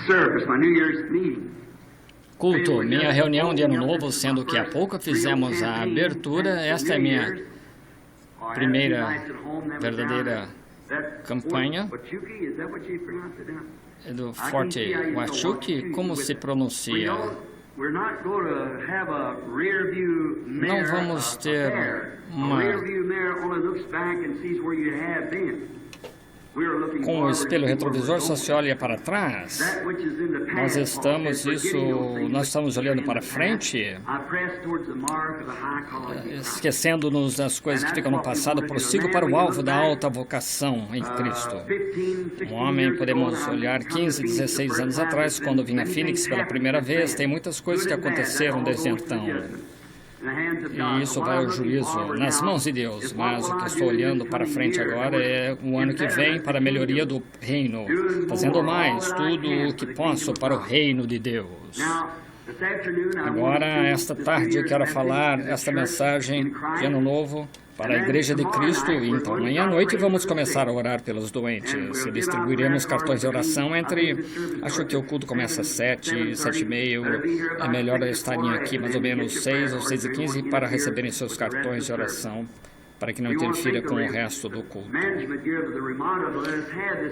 service, my New Year's meeting. Culto, minha reunião de Ano Novo, sendo que há pouco fizemos a abertura, esta é minha primeira verdadeira campanha. É do Forte Washuki, como se pronuncia? Não vamos ter uma... Com o espelho retrovisor, só se olha para trás. Nós estamos olhando para frente, esquecendo-nos das coisas que ficam no passado, prossigo para o alvo da alta vocação em Cristo. Um homem, podemos olhar 15, 16 anos atrás, quando vim a Phoenix pela primeira vez, tem muitas coisas que aconteceram desde então. E isso vai ao juízo nas mãos de Deus, mas o que estou olhando para frente agora é o ano que vem para a melhoria do reino, fazendo mais tudo o que posso para o reino de Deus. Agora, esta tarde, eu quero falar esta mensagem de Ano Novo para a Igreja de Cristo, e então amanhã à noite vamos começar a orar pelos doentes. E distribuiremos cartões de oração acho que o culto começa às 7, 7h30, é melhor estarem aqui mais ou menos 6 ou 6h15 para receberem seus cartões de oração, para que não interfira com o resto do culto.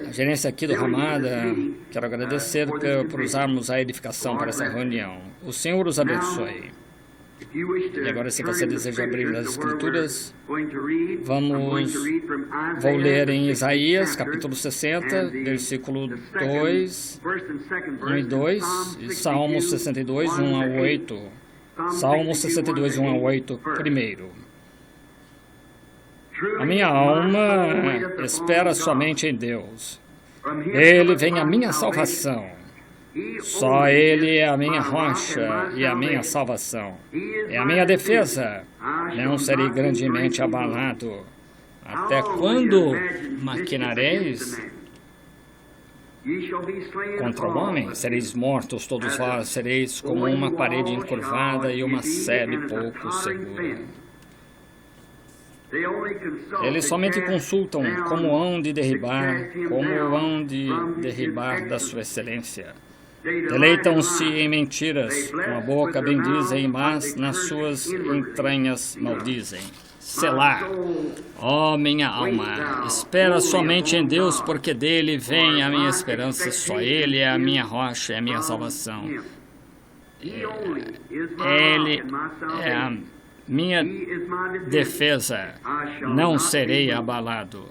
A gerência aqui do Ramada, quero agradecer por usarmos a edificação para essa reunião. O Senhor os abençoe. E agora, se você deseja abrir as Escrituras, vou ler em Isaías, capítulo 60, versículo 2, 1 e 2, e Salmo 62, 1 a 8. Salmo 62, 1 a 8, primeiro. A minha alma espera somente em Deus. Ele vem a minha salvação. Só Ele é a minha rocha e a minha salvação. É a minha defesa. Não serei grandemente abalado. Até quando maquinareis contra o homem? Sereis mortos todos vós. Sereis como uma parede encurvada e uma sebe pouco segura. Eles somente consultam como hão de derribar da sua excelência. Deleitam-se em mentiras, com a boca bendizem, mas nas suas entranhas maldizem. Selá. Ó minha alma, espera somente em Deus, porque dele vem a minha esperança. Só Ele é a minha rocha e a minha salvação. Ele é a minha defesa, não serei abalado.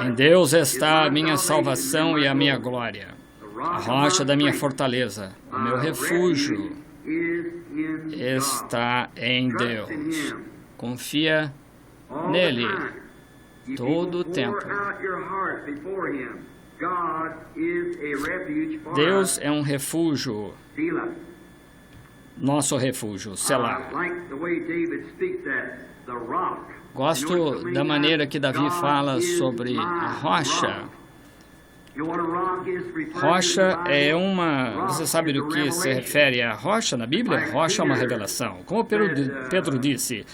Em Deus está a minha salvação e a minha glória. A rocha da mina fortaleza, o meu refúgio está em Deus. Confia nele todo o tempo. Deus é um refúgio, nosso refúgio, Selá. Gosto da maneira que Davi fala sobre a rocha. Rocha é uma... Você sabe do que se refere a rocha na Bíblia? Rocha é uma revelação. Como Pedro disse,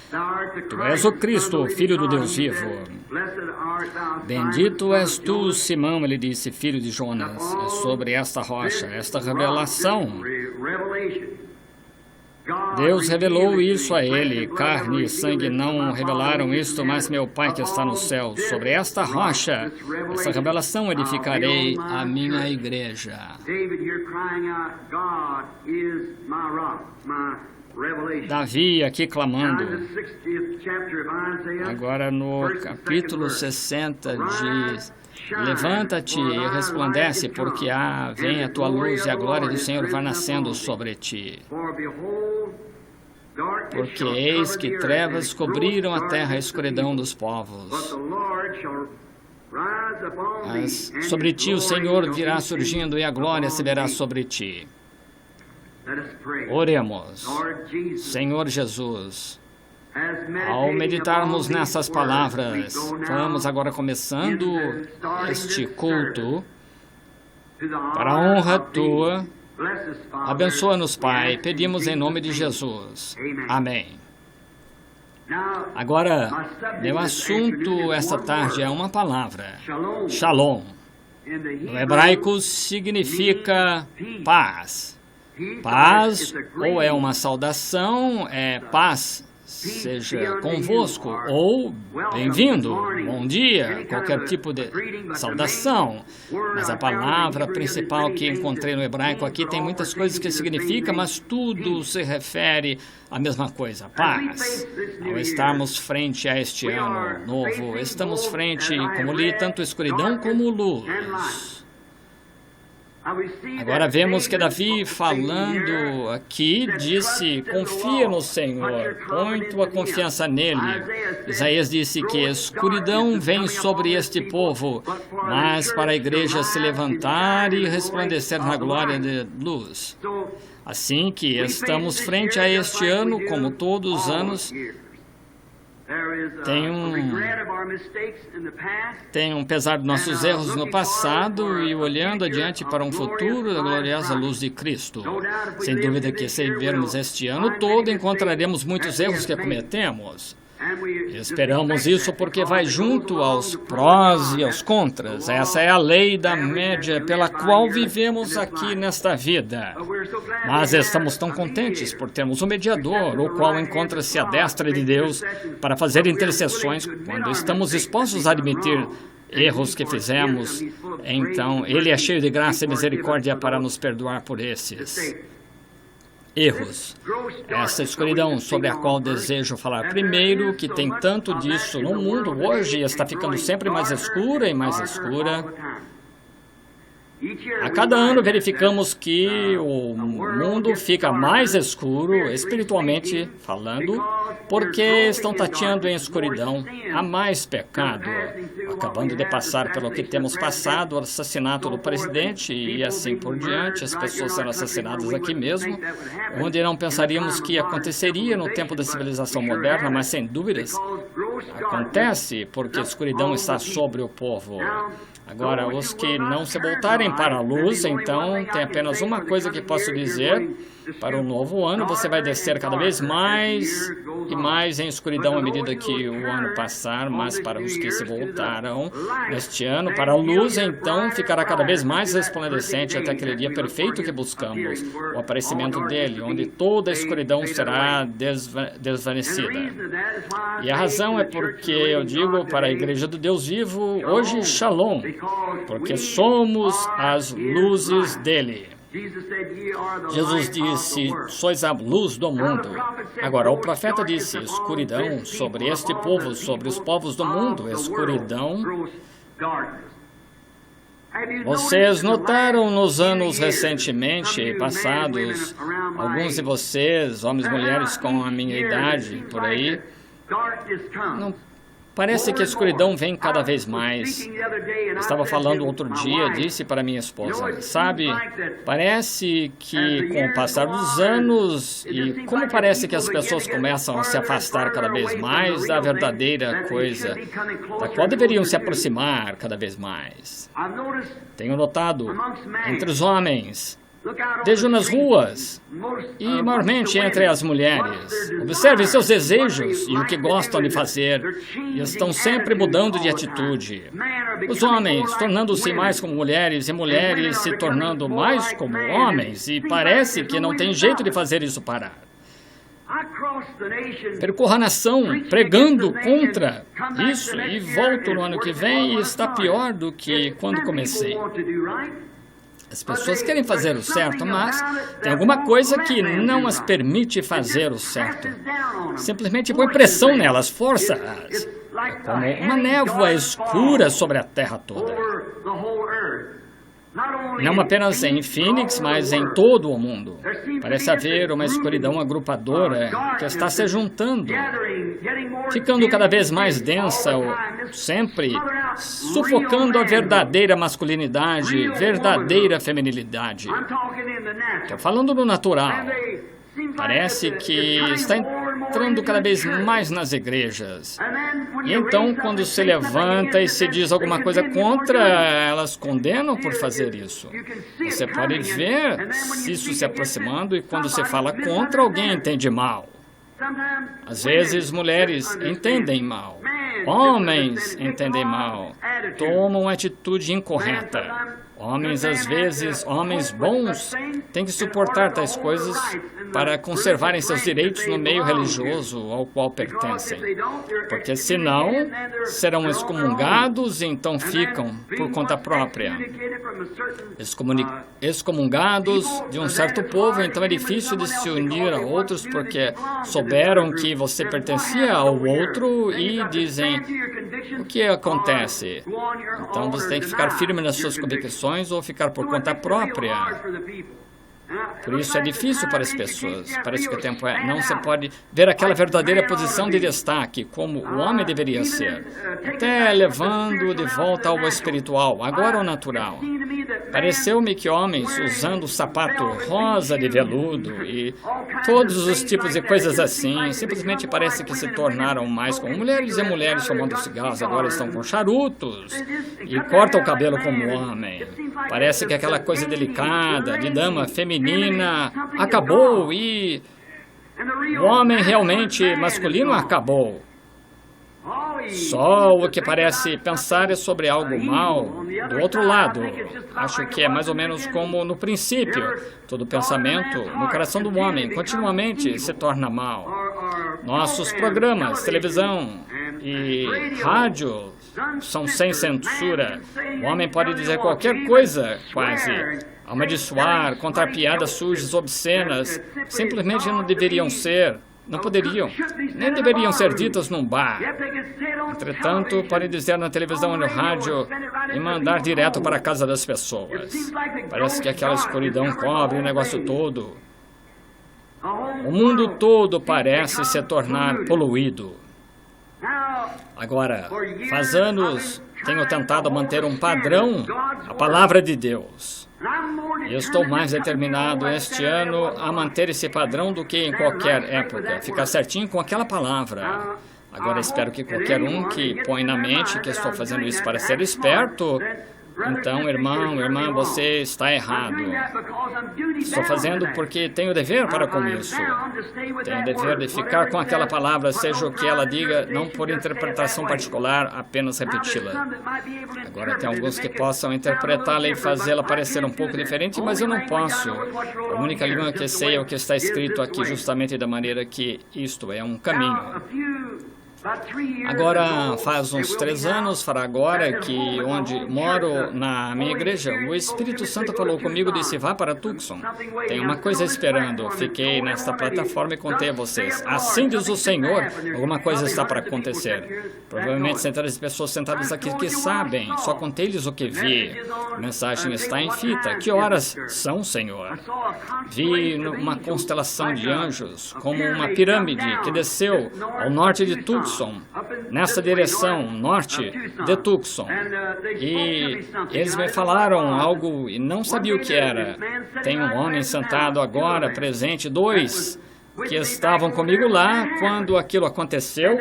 tu és o Cristo, o Filho do Deus vivo. Bendito és tu, Simão, ele disse, filho de Jonas, sobre esta rocha, esta revelação. Deus revelou isso a ele. Carne e sangue não revelaram isto, mas meu Pai que está no céu. Sobre esta rocha, essa revelação edificarei a minha igreja. Davi aqui clamando. Agora no capítulo 60 diz: levanta-te e resplandece, porque vem a tua luz e a glória do Senhor vai nascendo sobre ti. Porque eis que trevas cobriram a terra, a escuridão dos povos. Mas sobre ti o Senhor virá surgindo e a glória se verá sobre ti. Oremos. Senhor Jesus, ao meditarmos nessas palavras, vamos agora começando este culto para a honra tua. Abençoa-nos, Pai, pedimos em nome de Jesus. Amém. Agora, meu assunto esta tarde é uma palavra. Shalom. No hebraico significa paz. Paz ou é uma saudação, é paz seja convosco, ou bem-vindo, bom dia, qualquer tipo de saudação. Mas a palavra principal que encontrei no hebraico aqui tem muitas coisas que significa, mas tudo se refere à mesma coisa, paz. Ao estarmos frente a este ano novo, estamos frente, como li, tanto escuridão como luz. Agora vemos que Davi, falando aqui, disse, confia no Senhor, põe tua confiança nele. Isaías disse que escuridão vem sobre este povo, mas para a igreja se levantar e resplandecer na glória de luz. Assim que estamos frente a este ano, como todos os anos, tem um pesar de nossos erros no passado e olhando adiante para um futuro da gloriosa luz de Cristo. Sem dúvida que se vermos este ano todo, encontraremos muitos erros que cometemos. Esperamos isso porque vai junto aos prós e aos contras. Essa é a lei da média pela qual vivemos aqui nesta vida. Mas estamos tão contentes por termos um mediador, o qual encontra-se à destra de Deus para fazer intercessões quando estamos dispostos a admitir erros que fizemos. Então, Ele é cheio de graça e misericórdia para nos perdoar por esses erros. Essa escuridão sobre a qual desejo falar primeiro, que tem tanto disso no mundo hoje, está ficando sempre mais escura e mais escura. A cada ano verificamos que o mundo fica mais escuro, espiritualmente falando, porque estão tateando em escuridão. Há mais pecado. Acabando de passar pelo que temos passado, o assassinato do presidente e assim por diante, as pessoas sendo assassinadas aqui mesmo, onde não pensaríamos que aconteceria no tempo da civilização moderna, mas sem dúvidas acontece porque a escuridão está sobre o povo. Agora, os que não se voltarem para a luz, então, tem apenas uma coisa que posso dizer. Para o novo ano, você vai descer cada vez mais e mais em escuridão à medida que o ano passar, mas para os que se voltaram neste ano para a luz, então, ficará cada vez mais resplandecente até aquele dia perfeito que buscamos, o aparecimento dele, onde toda a escuridão será desvanecida. E a razão é porque eu digo para a Igreja do Deus Vivo, hoje, Shalom, porque somos as luzes dele. Jesus disse, sois a luz do mundo. Agora, o profeta disse, escuridão sobre este povo, sobre os povos do mundo, escuridão. Vocês notaram nos anos recentemente passados, alguns de vocês, homens e mulheres com a minha idade, por aí, parece que a escuridão vem cada vez mais. Estava falando outro dia, disse para minha esposa, sabe, parece que com o passar dos anos e como parece que as pessoas começam a se afastar cada vez mais da verdadeira coisa, da qual deveriam se aproximar cada vez mais. Tenho notado entre os homens, vejo nas ruas e, maiormente, entre as mulheres. Observe seus desejos e o que gostam de fazer. E estão sempre mudando de atitude. Os homens tornando-se mais como mulheres e mulheres se tornando mais como homens. E parece que não tem jeito de fazer isso parar. Percorro a nação pregando contra isso e volto no ano que vem e está pior do que quando comecei. As pessoas querem fazer o certo, mas tem alguma coisa que não as permite fazer o certo. Simplesmente põe pressão nelas, força-as. É como uma névoa escura sobre a terra toda. Não apenas em Phoenix, mas em todo o mundo. Parece haver uma escuridão agrupadora que está se juntando, ficando cada vez mais densa, sempre sufocando a verdadeira masculinidade, verdadeira feminilidade. Estou falando do natural. Parece que está entrando cada vez mais nas igrejas. E então, quando se levanta e se diz alguma coisa contra, elas condenam por fazer isso. Você pode ver isso se aproximando e quando se fala contra, alguém entende mal. Às vezes, mulheres entendem mal. Homens entendem mal, tomam atitude incorreta. Homens, às vezes, homens bons, têm que suportar tais coisas para conservarem seus direitos no meio religioso ao qual pertencem. Porque senão, serão excomungados e então ficam por conta própria. Excomungados de um certo povo, então é difícil de se unir a outros porque souberam que você pertencia ao outro e dizem: o que acontece? Então você tem que ficar firme nas suas convicções ou ficar por conta própria. Por isso é difícil para as pessoas. Parece que o tempo é. Não se pode ver aquela verdadeira posição de destaque, como o homem deveria ser. Até levando de volta ao espiritual, agora ao natural. Pareceu-me que homens usando sapato rosa de veludo e todos os tipos de coisas assim, simplesmente parece que se tornaram mais como mulheres, e mulheres fumando cigarros agora estão com charutos e cortam o cabelo como homem. Parece que aquela coisa delicada de dama feminina acabou e o homem realmente masculino acabou. Só o que parece pensar é sobre algo mal do outro lado. Acho que é mais ou menos como no princípio. Todo pensamento no coração do homem continuamente se torna mal. Nossos programas, televisão e rádio são sem censura. O homem pode dizer qualquer coisa, quase. Amaldiçoar, contar piadas sujas, obscenas, simplesmente não deveriam ser. Não poderiam, nem deveriam ser ditas num bar. Entretanto, podem dizer na televisão e no rádio e mandar direto para a casa das pessoas. Parece que aquela escuridão cobre o negócio todo. O mundo todo parece se tornar poluído. Agora, faz anos tenho tentado manter um padrão, a palavra de Deus. E estou mais determinado este ano a manter esse padrão do que em qualquer época, ficar certinho com aquela palavra. Agora espero que qualquer um que põe na mente que estou fazendo isso para ser esperto, então, irmão, irmã, você está errado. Estou fazendo porque tenho dever para com isso. Tenho dever de ficar com aquela palavra, seja o que ela diga, não por interpretação particular, apenas repeti-la. Agora, tem alguns que possam interpretá-la e fazê-la parecer um pouco diferente, mas eu não posso. A única língua que sei é o que está escrito aqui, justamente da maneira que isto é um caminho. Agora, faz uns 3 anos, fará agora, que onde moro na minha igreja, o Espírito Santo falou comigo e disse: vá para Tucson. Tem uma coisa esperando. Fiquei nesta plataforma e contei a vocês. Assim diz o Senhor, alguma coisa está para acontecer. Provavelmente centenas de pessoas sentadas aqui que sabem. Só contei-lhes o que vi. A mensagem está em fita. Que horas são, Senhor? Vi uma constelação de anjos, como uma pirâmide que desceu ao norte de Tucson, nessa direção, norte de Tucson. E eles me falaram algo e não sabia o que era. Tem um homem sentado agora, presente, 2 que estavam comigo lá quando aquilo aconteceu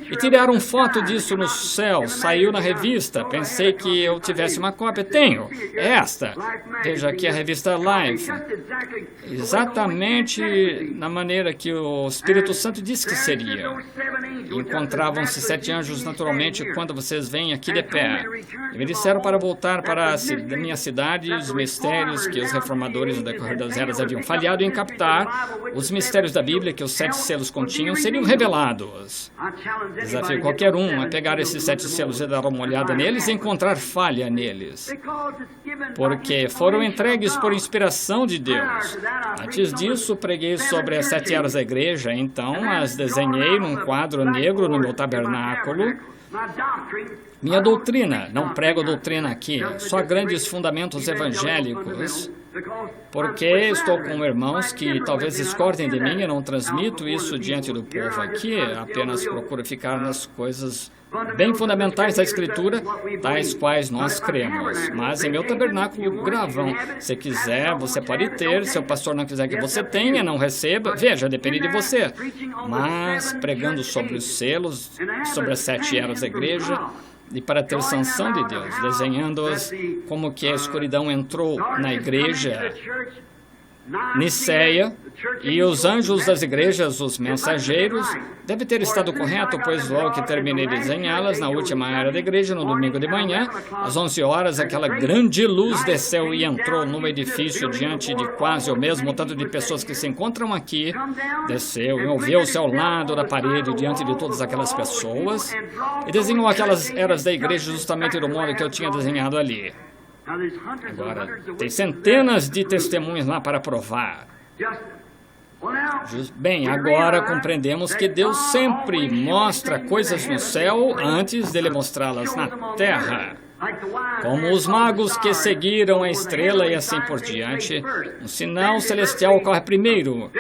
e tiraram foto disso no céu. Saiu na revista. Pensei que eu tivesse uma cópia. Tenho. É esta. Veja aqui a revista Life. Exatamente na maneira que o Espírito Santo disse que seria. Encontravam-se 7 anjos naturalmente quando vocês vêm aqui de pé. E me disseram para voltar para a minha cidade e os mistérios que os reformadores no decorrer das eras haviam falhado em captar, os mistérios da Bíblia que os 7 selos continham seriam revelados. Desafio qualquer um a pegar esses 7 selos e dar uma olhada neles e encontrar falha neles. Porque foram entregues por inspiração de Deus. Antes disso, preguei sobre as 7 eras da igreja, então as desenhei num quadro negro no meu tabernáculo. Minha doutrina, não prego doutrina aqui, só grandes fundamentos evangélicos, porque estou com irmãos que talvez discordem de mim e não transmito isso diante do povo aqui, apenas procuro ficar nas coisas bem fundamentais da Escritura, tais quais nós cremos. Mas em meu tabernáculo gravam. Se quiser, você pode ter. Se o pastor não quiser que você tenha, não receba. Veja, depende de você. Mas pregando sobre os selos, sobre as 7 eras da igreja, e para ter sanção de Deus, desenhando-as como que a escuridão entrou na igreja Niceia, e os anjos das igrejas, os mensageiros, deve ter estado correto, pois logo que terminei de desenhá-las, na última era da igreja, no domingo de manhã, às 11 horas, aquela grande luz desceu e entrou no edifício diante de quase o mesmo tanto de pessoas que se encontram aqui, desceu e moveu-se ao lado da parede diante de todas aquelas pessoas e desenhou aquelas eras da igreja justamente do modo que eu tinha desenhado ali. Agora, tem centenas de testemunhas lá para provar. Bem, agora compreendemos que Deus sempre mostra coisas no céu antes dele mostrá-las na terra. Como os magos que seguiram a estrela e assim por diante, um sinal celestial ocorre primeiro,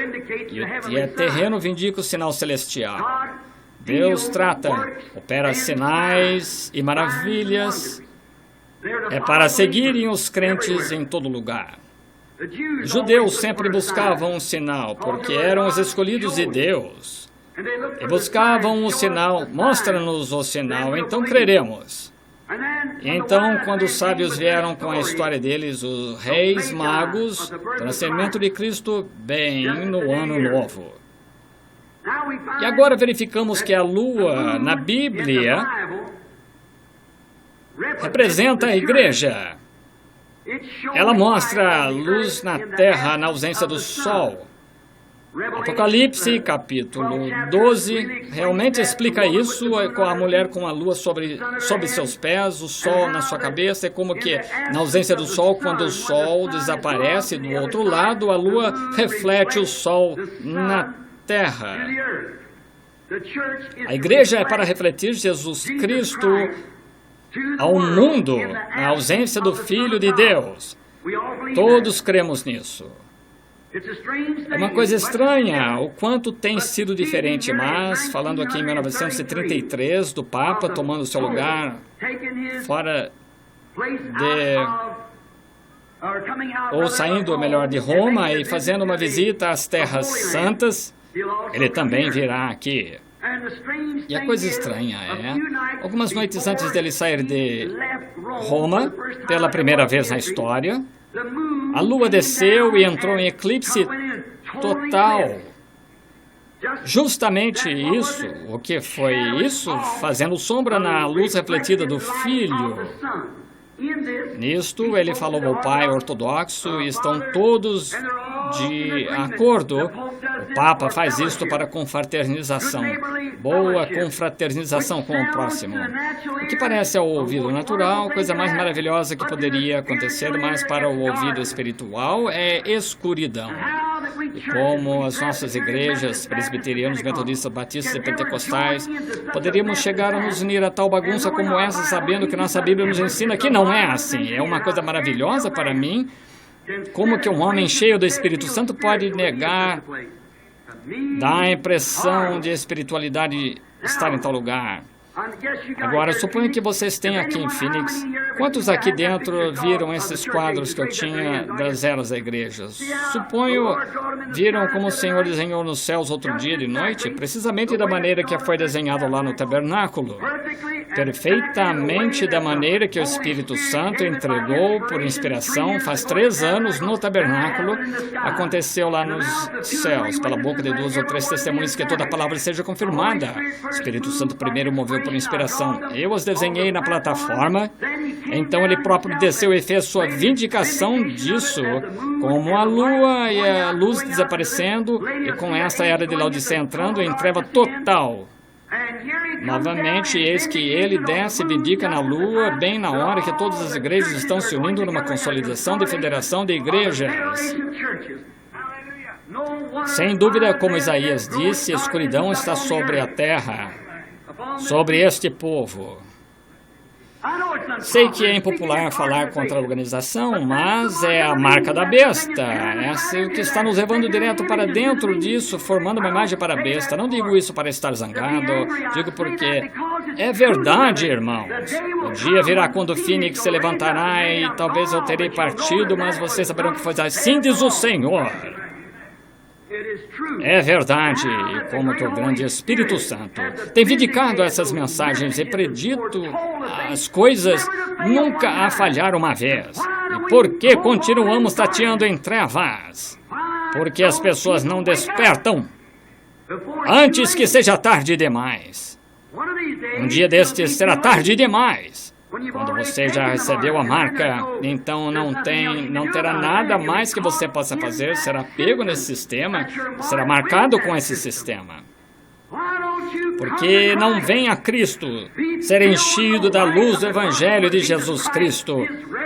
e o terreno vindica o sinal celestial. Deus trata, opera sinais e maravilhas, é para seguirem os crentes em todo lugar. Os judeus sempre buscavam um sinal, porque eram os escolhidos de Deus. E buscavam um sinal, mostra-nos o sinal, então creremos. E então, quando os sábios vieram com a história deles, os reis magos, do nascimento de Cristo, bem no ano novo. E agora verificamos que a lua, na Bíblia, representa a igreja. Ela mostra a luz na terra na ausência do sol. Apocalipse, capítulo 12, realmente explica isso, com a mulher com a lua sobre seus pés, o sol na sua cabeça, é como que na ausência do sol, quando o sol desaparece do outro lado, a lua reflete o sol na terra. A igreja é para refletir Jesus Cristo ao mundo, na ausência do Filho de Deus. Todos cremos nisso. É uma coisa estranha o quanto tem sido diferente, mas, falando aqui em 1933, do Papa tomando seu lugar fora ou saindo, melhor, de Roma e fazendo uma visita às Terras Santas, ele também virá aqui. E a coisa estranha é, algumas noites antes dele sair de Roma, pela primeira vez na história, a lua desceu e entrou em eclipse total. Justamente isso, o que foi isso? Fazendo sombra na luz refletida do Filho. Nisto, ele falou ao Pai ortodoxo e estão todos de acordo. O Papa faz isto para confraternização. Boa confraternização com o próximo. O que parece ao ouvido natural, coisa mais maravilhosa que poderia acontecer, mas para o ouvido espiritual é escuridão. E como as nossas igrejas, presbiterianos, metodistas, batistas e pentecostais, poderíamos chegar a nos unir a tal bagunça como essa, sabendo que nossa Bíblia nos ensina que não é assim. É uma coisa maravilhosa para mim. Como que um homem cheio do Espírito Santo pode negar, dá a impressão de espiritualidade estar em tal lugar? Agora, suponho que vocês têm aqui em Phoenix. Quantos aqui dentro viram esses quadros que eu tinha das eras da igreja? Suponho viram como o Senhor desenhou nos céus outro dia de noite, precisamente da maneira que foi desenhado lá no tabernáculo. Perfeitamente da maneira que o Espírito Santo entregou por inspiração faz 3 anos no tabernáculo, aconteceu lá nos céus, pela boca de 2 ou 3 testemunhas, que toda a palavra seja confirmada. O Espírito Santo primeiro moveu por inspiração. Eu os desenhei na plataforma, então ele próprio desceu e fez sua vindicação disso, como a lua e a luz desaparecendo, e com esta era de Laodiceia entrando em treva total. Novamente, eis que ele desce e vindica na lua, bem na hora que todas as igrejas estão se unindo numa consolidação de federação de igrejas. Sem dúvida, como Isaías disse, a escuridão está sobre a terra, sobre este povo. Sei que é impopular falar contra a organização, mas é a marca da besta. É o que está nos levando direto para dentro disso, formando uma imagem para a besta. Não digo isso para estar zangado, digo porque é verdade, irmãos. O dia virá quando o Fênix se levantará e talvez eu terei partido, mas vocês saberão que foi assim, diz o Senhor. É verdade, e como que o grande Espírito Santo tem vindicado essas mensagens e predito as coisas nunca a falhar uma vez. E por que continuamos tateando em trevas? Porque as pessoas não despertam antes que seja tarde demais. Um dia destes será tarde demais. Quando você já recebeu a marca, então não terá nada mais que você possa fazer, será pego nesse sistema, será marcado com esse sistema. Porque não vem a Cristo ser enchido da luz do Evangelho de Jesus Cristo,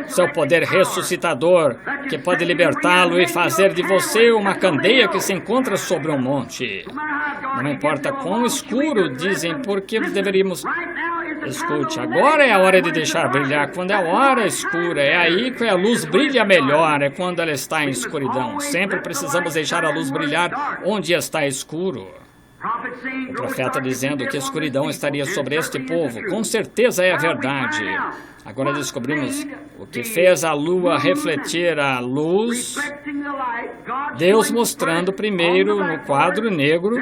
seu poder ressuscitador, que pode libertá-lo e fazer de você uma candeia que se encontra sobre um monte. Não importa quão escuro, dizem, porque deveríamos... Escute, agora é a hora de deixar brilhar. Quando é a hora escura, é aí que a luz brilha melhor, é quando ela está em escuridão. Sempre precisamos deixar a luz brilhar onde está escuro. O profeta dizendo que a escuridão estaria sobre este povo, com certeza é a verdade. Agora descobrimos o que fez a lua refletir a luz. Deus mostrando primeiro no quadro negro,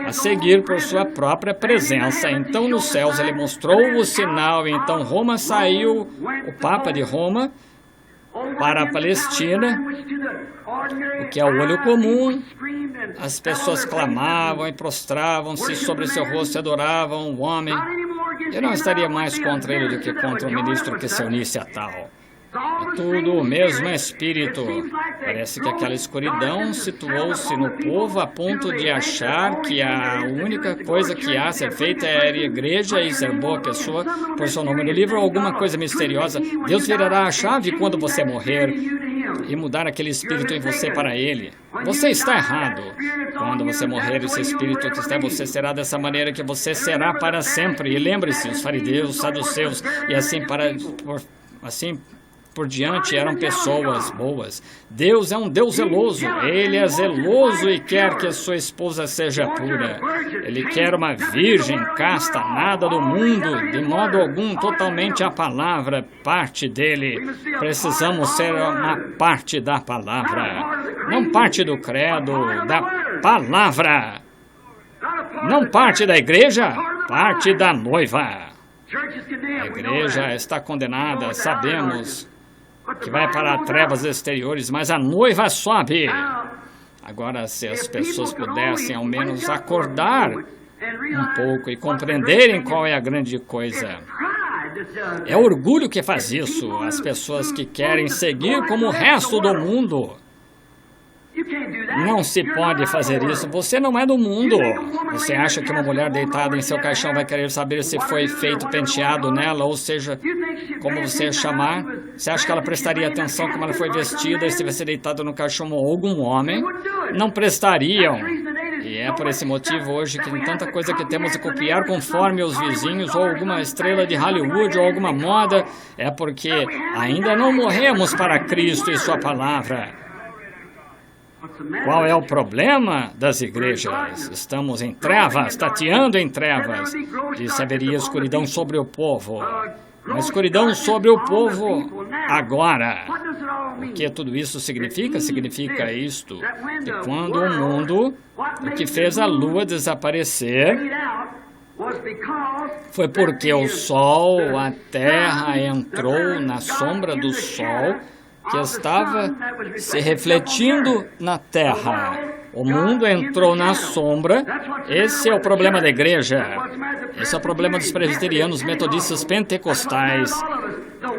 a seguir por sua própria presença. Então nos céus ele mostrou o sinal, então Roma saiu, o Papa de Roma, para a Palestina, o que é o olho comum. As pessoas clamavam e prostravam-se sobre seu rosto e adoravam o homem. Eu não estaria mais contra ele do que contra o ministro que se unisse a tal. É tudo o mesmo espírito. Parece que aquela escuridão situou-se no povo a ponto de achar que a única coisa que há a ser feita é ir à igreja e ser boa pessoa por seu nome no livro ou alguma coisa misteriosa. Deus virará a chave quando você morrer e mudar aquele espírito em você para ele. Você está errado. Quando você morrer, esse espírito que está em você será dessa maneira que você será para sempre. E lembre-se, os fariseus, os saduceus e assim por diante eram pessoas boas. Deus é um Deus zeloso. Ele é zeloso e quer que a sua esposa seja pura. Ele quer uma virgem casta, nada do mundo, de modo algum, totalmente a palavra, parte dele. Precisamos ser uma parte da palavra. Não parte do credo, da palavra. Não parte da igreja, parte da noiva. A igreja está condenada, sabemos que vai para trevas exteriores, mas a noiva sobe. Agora, se as pessoas pudessem ao menos acordar um pouco e compreenderem qual é a grande coisa. É orgulho que faz isso, as pessoas que querem seguir como o resto do mundo. Não se pode fazer isso. Você não é do mundo. Você acha que uma mulher deitada em seu caixão vai querer saber se foi feito penteado nela, ou seja, como você chamar? Você acha que ela prestaria atenção como ela foi vestida e estivesse deitada no caixão ou algum homem? Não prestariam. E é por esse motivo hoje que tem tanta coisa que temos de copiar conforme os vizinhos ou alguma estrela de Hollywood ou alguma moda. É porque ainda não morremos para Cristo e sua palavra. Qual é o problema das igrejas? Estamos em trevas, tateando em trevas. Disse haveria escuridão sobre o povo. Uma escuridão sobre o povo agora. O que tudo isso significa? Significa isto, que quando o mundo, o que fez a lua desaparecer, foi porque o sol, a terra entrou na sombra do sol, que estava se refletindo na terra. O mundo entrou na sombra. Esse é o problema da igreja. Esse é o problema dos presbiterianos, metodistas, pentecostais.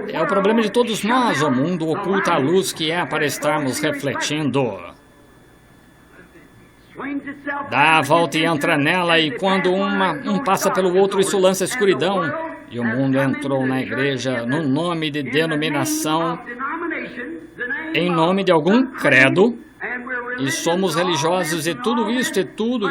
É o problema de todos nós. O mundo oculta a luz que é para estarmos refletindo. Dá a volta e entra nela, e quando um passa pelo outro, isso lança escuridão. E o mundo entrou na igreja num nome de denominação, em nome de algum credo, e somos religiosos, e tudo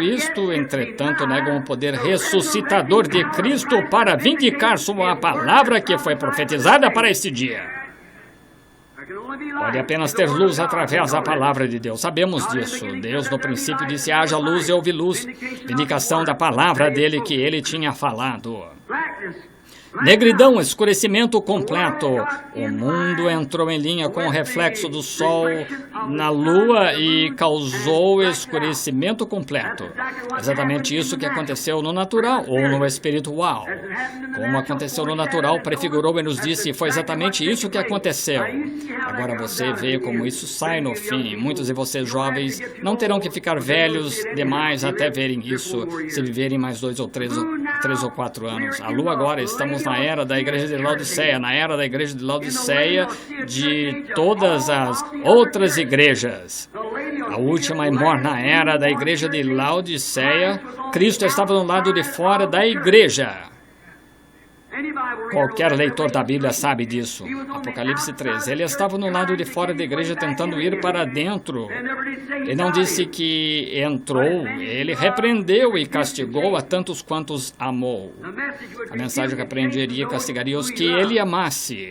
isto, entretanto, negam o poder ressuscitador de Cristo para vindicar sua palavra que foi profetizada para este dia. Pode apenas ter luz através da palavra de Deus. Sabemos disso. Deus no princípio disse, haja luz e houve luz. Vindicação da palavra dele que ele tinha falado. Negridão, escurecimento completo. O mundo entrou em linha com o reflexo do sol na lua e causou escurecimento completo. Exatamente isso que aconteceu no natural ou no espiritual. Como aconteceu no natural, prefigurou e nos disse, foi exatamente isso que aconteceu. Agora você vê como isso sai no fim. Muitos de vocês jovens não terão que ficar velhos demais até verem isso, se viverem mais 2 ou 3 ou 4 anos. A lua agora, estamos na era da igreja de Laodiceia, na era da igreja de Laodiceia de todas as outras igrejas. A última e morna era da igreja de Laodiceia, Cristo estava do lado de fora da igreja. Qualquer leitor da Bíblia sabe disso. Apocalipse 3. Ele estava no lado de fora da igreja tentando ir para dentro. Ele não disse que entrou, ele repreendeu e castigou a tantos quantos amou. A mensagem repreenderia e castigaria os que ele amasse.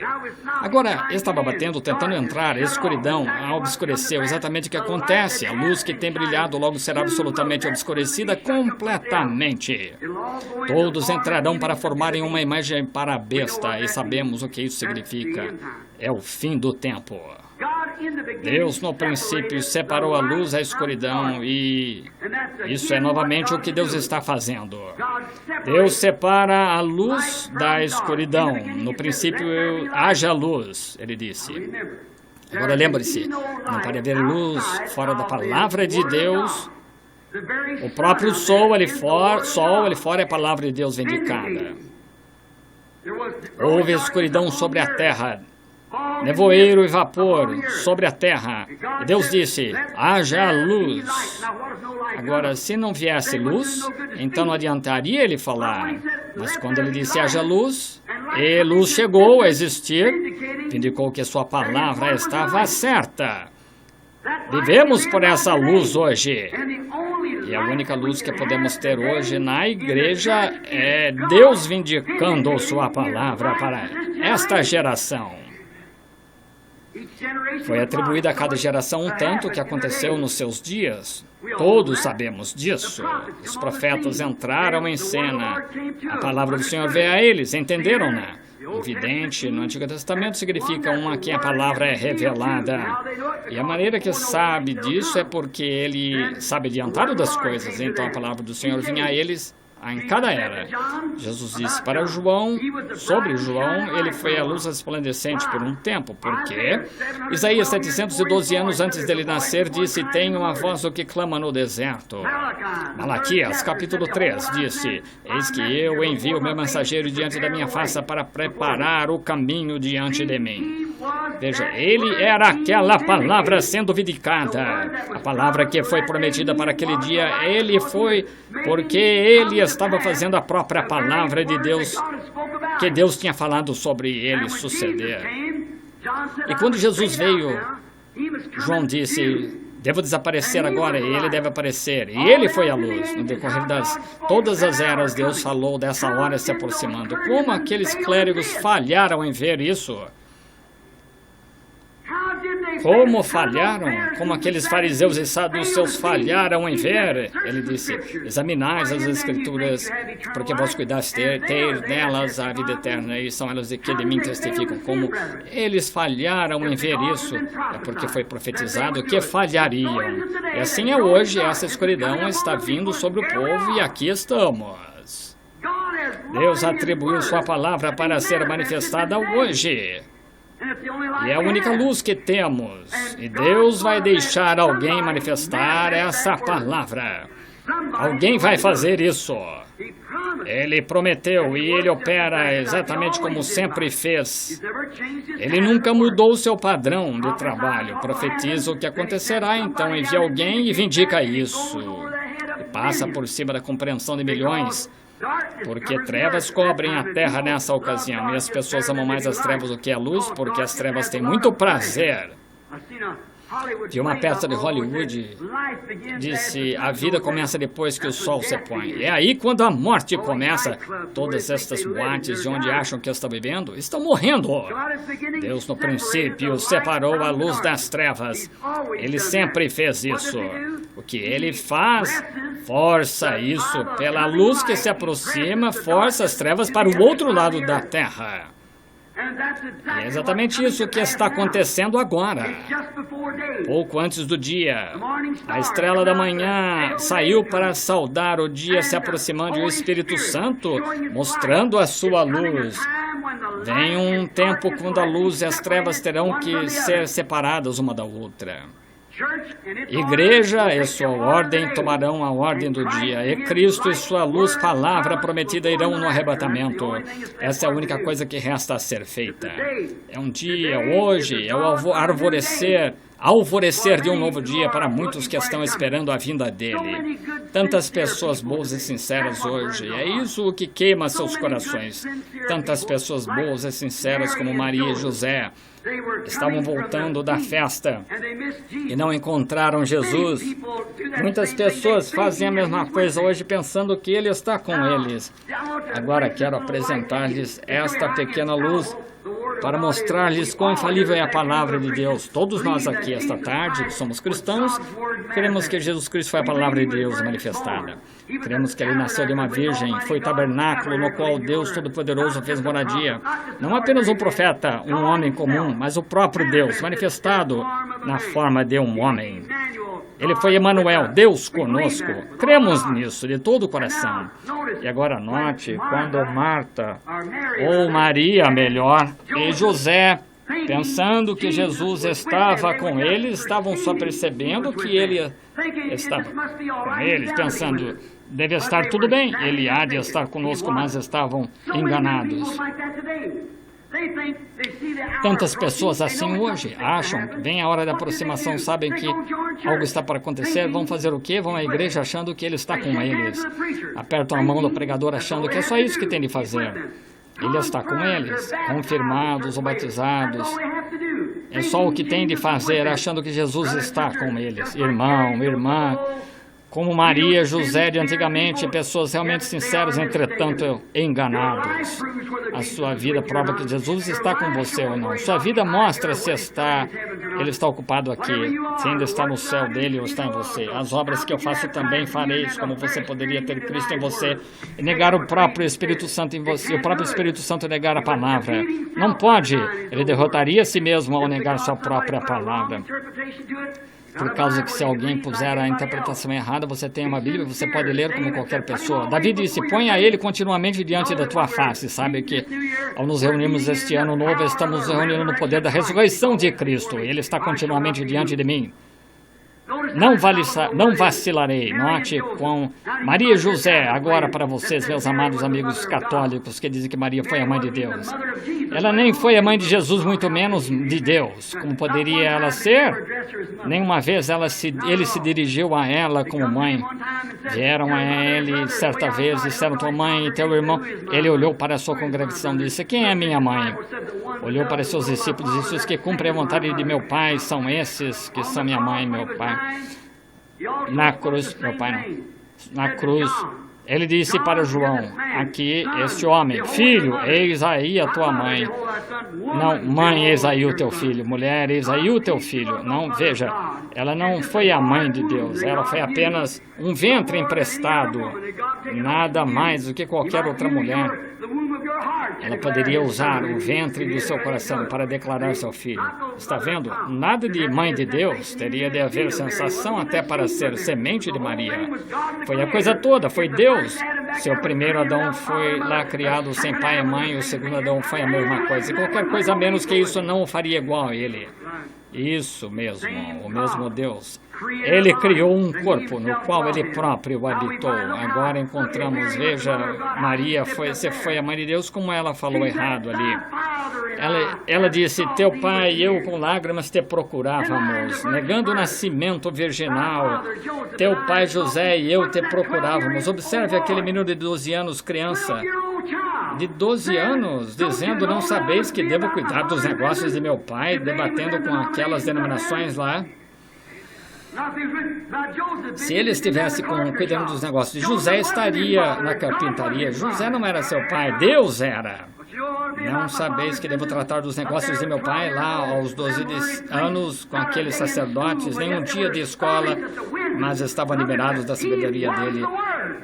Agora, estava batendo, tentando entrar, a escuridão a obscureceu. Exatamente o que acontece. A luz que tem brilhado logo será absolutamente obscurecida completamente. Todos entrarão para formarem uma imagem para a besta, e sabemos o que isso significa. É o fim do tempo. Deus, no princípio, separou a luz da escuridão e isso é novamente o que Deus está fazendo. Deus separa a luz da escuridão. No princípio, haja luz, ele disse. Agora lembre-se, não pode haver luz fora da palavra de Deus. O próprio sol ali fora é a palavra de Deus vindicada. Houve escuridão sobre a terra, nevoeiro e vapor sobre a terra. E Deus disse, haja luz. Agora, se não viesse luz, então não adiantaria ele falar. Mas quando ele disse haja luz, e luz chegou a existir, indicou que sua palavra estava certa. Vivemos por essa luz hoje. E a única luz que podemos ter hoje na igreja é Deus vindicando sua palavra para esta geração. Foi atribuída a cada geração um tanto que aconteceu nos seus dias. Todos sabemos disso. Os profetas entraram em cena. A palavra do Senhor veio a eles, entenderam-na. O vidente no Antigo Testamento significa um a quem a palavra é revelada. E a maneira que sabe disso é porque ele sabe adiantado das coisas. Então a palavra do Senhor vinha a eles em cada era. Jesus disse para João, sobre João, ele foi a luz resplandecente por um tempo. Por quê? Isaías, 712 anos antes dele nascer, disse, tem uma voz o que clama no deserto. Malaquias, capítulo 3, disse, eis que eu envio o meu mensageiro diante da minha face para preparar o caminho diante de mim. Veja, ele era aquela palavra sendo vindicada. A palavra que foi prometida para aquele dia, ele foi porque ele estava fazendo a própria palavra de Deus, que Deus tinha falado sobre ele suceder. E quando Jesus veio, João disse, devo desaparecer agora, e ele deve aparecer. E ele foi a luz. No decorrer das todas as eras, Deus falou dessa hora se aproximando. Como aqueles clérigos falharam em ver isso? Como falharam? Como aqueles fariseus e saduceus falharam em ver? Ele disse, examinais as Escrituras, porque vós cuidais ter nelas a vida eterna, e são elas que de mim testificam. Como eles falharam em ver isso, é porque foi profetizado que falhariam. E assim é hoje, essa escuridão está vindo sobre o povo, e aqui estamos. Deus atribuiu sua palavra para ser manifestada hoje. E é a única luz que temos. E Deus vai deixar alguém manifestar essa palavra. Alguém vai fazer isso. Ele prometeu e ele opera exatamente como sempre fez. Ele nunca mudou o seu padrão de trabalho. Profetiza o que acontecerá, então envia alguém e vindica isso. E passa por cima da compreensão de milhões. Porque trevas cobrem a terra nessa ocasião, e as pessoas amam mais as trevas do que a luz, porque as trevas têm muito prazer. de uma peça de Hollywood, disse: a vida começa depois que o sol se põe. É aí quando a morte começa. Todas estas boates de onde acham que estão vivendo estão morrendo. Deus no princípio separou a luz das trevas. Ele sempre fez isso. O que ele faz? Força isso pela luz que se aproxima, força as trevas para o outro lado da terra. E é exatamente isso que está acontecendo agora. Pouco antes do dia, a estrela da manhã saiu para saudar o dia se aproximando, e o Espírito Santo mostrando a sua luz. Vem um tempo quando a luz e as trevas terão que ser separadas uma da outra. Igreja e sua ordem tomarão a ordem do dia, e Cristo e sua luz, palavra prometida, irão no arrebatamento. Essa é a única coisa que resta a ser feita. É um dia, hoje, é o alvorecer de um novo dia para muitos que estão esperando a vinda dele. Tantas pessoas boas e sinceras hoje, é isso o que queima seus corações. Tantas pessoas boas e sinceras como Maria e José estavam voltando da festa e não encontraram Jesus. Muitas pessoas fazem a mesma coisa hoje pensando que Ele está com eles. Agora quero apresentar-lhes esta pequena luz para mostrar-lhes quão infalível é a palavra de Deus. Todos nós aqui esta tarde, que somos cristãos, cremos que Jesus Cristo foi a palavra de Deus manifestada. Cremos que Ele nasceu de uma virgem, foi o tabernáculo no qual Deus Todo-Poderoso fez moradia. Não apenas um profeta, um homem comum, mas o próprio Deus, manifestado na forma de um homem. Ele foi Emanuel, Deus conosco. Cremos nisso de todo o coração. E agora note, quando Marta, ou Maria melhor, e José, pensando que Jesus estava com eles, estavam só percebendo que ele estava com eles, pensando: deve estar tudo bem, ele há de estar conosco, mas estavam enganados. Tantas pessoas assim hoje acham, vem a hora da aproximação, sabem que algo está para acontecer, vão fazer o quê? Vão à igreja achando que Ele está com eles. Apertam a mão do pregador achando que é só isso que tem de fazer. Ele está com eles, confirmados ou batizados. É só o que tem de fazer, achando que Jesus está com eles. Irmão, irmã, como Maria, José de antigamente, pessoas realmente sinceras, entretanto enganados. A sua vida prova que Jesus está com você ou não. Sua vida mostra se Ele está ocupado aqui, se ainda está no céu dele ou está em você. As obras que eu faço também fareis, como você poderia ter Cristo em você e negar o próprio Espírito Santo em você, o próprio Espírito Santo negar a palavra. Não pode. Ele derrotaria a si mesmo ao negar sua própria palavra. Por causa que se alguém puser a interpretação errada, você tem uma Bíblia, você pode ler como qualquer pessoa. Davi disse: põe a Ele continuamente diante da tua face. Sabe que ao nos reunirmos este ano novo, estamos nos reunindo no poder da ressurreição de Cristo. Ele está continuamente diante de mim. Não vacilarei. Note com Maria e José, agora para vocês, meus amados amigos católicos, que dizem que Maria foi a mãe de Deus. Ela nem foi a mãe de Jesus, muito menos de Deus. Como poderia ela ser? Nenhuma vez ele se dirigiu a ela como mãe. Vieram a ele certa vez, disseram: tua mãe e teu irmão. Ele olhou para a sua congregação e disse: quem é minha mãe? Olhou para seus discípulos e disse: os que cumprem a vontade de meu Pai são esses que são minha mãe e meu Pai. Na cruz, meu pai não. Na cruz, ele disse para João: aqui, este homem, filho, eis aí a tua mãe. Não, mãe, eis aí o teu filho. Mulher, eis aí o teu filho. Não, veja, ela não foi a mãe de Deus, ela foi apenas um ventre emprestado, nada mais do que qualquer outra mulher. Ela poderia usar o ventre do seu coração para declarar seu filho. Está vendo? Nada de mãe de Deus. Teria de haver sensação até para ser semente de Maria. Foi a coisa toda, foi Deus. Seu primeiro Adão foi lá criado sem pai e mãe, o segundo Adão foi a mesma coisa. E qualquer coisa menos que isso não o faria igual a ele. Isso mesmo, o mesmo Deus. Ele criou um corpo no qual Ele próprio habitou. Agora encontramos, veja, Maria você foi a mãe de Deus, como ela falou errado ali. Ela disse: teu pai e eu com lágrimas te procurávamos, negando o nascimento virginal. Teu pai José e eu te procurávamos. Observe aquele menino de 12 anos, criança de 12 anos, dizendo: não sabeis que devo cuidar dos negócios de meu pai, debatendo com aquela aquelas denominações lá. Se ele estivesse cuidando dos negócios de José, estaria na carpintaria. José não era seu pai, Deus era. Não sabeis que devo tratar dos negócios de meu pai lá aos 12 anos com aqueles sacerdotes, nenhum dia de escola, mas estavam liberados da sabedoria dele.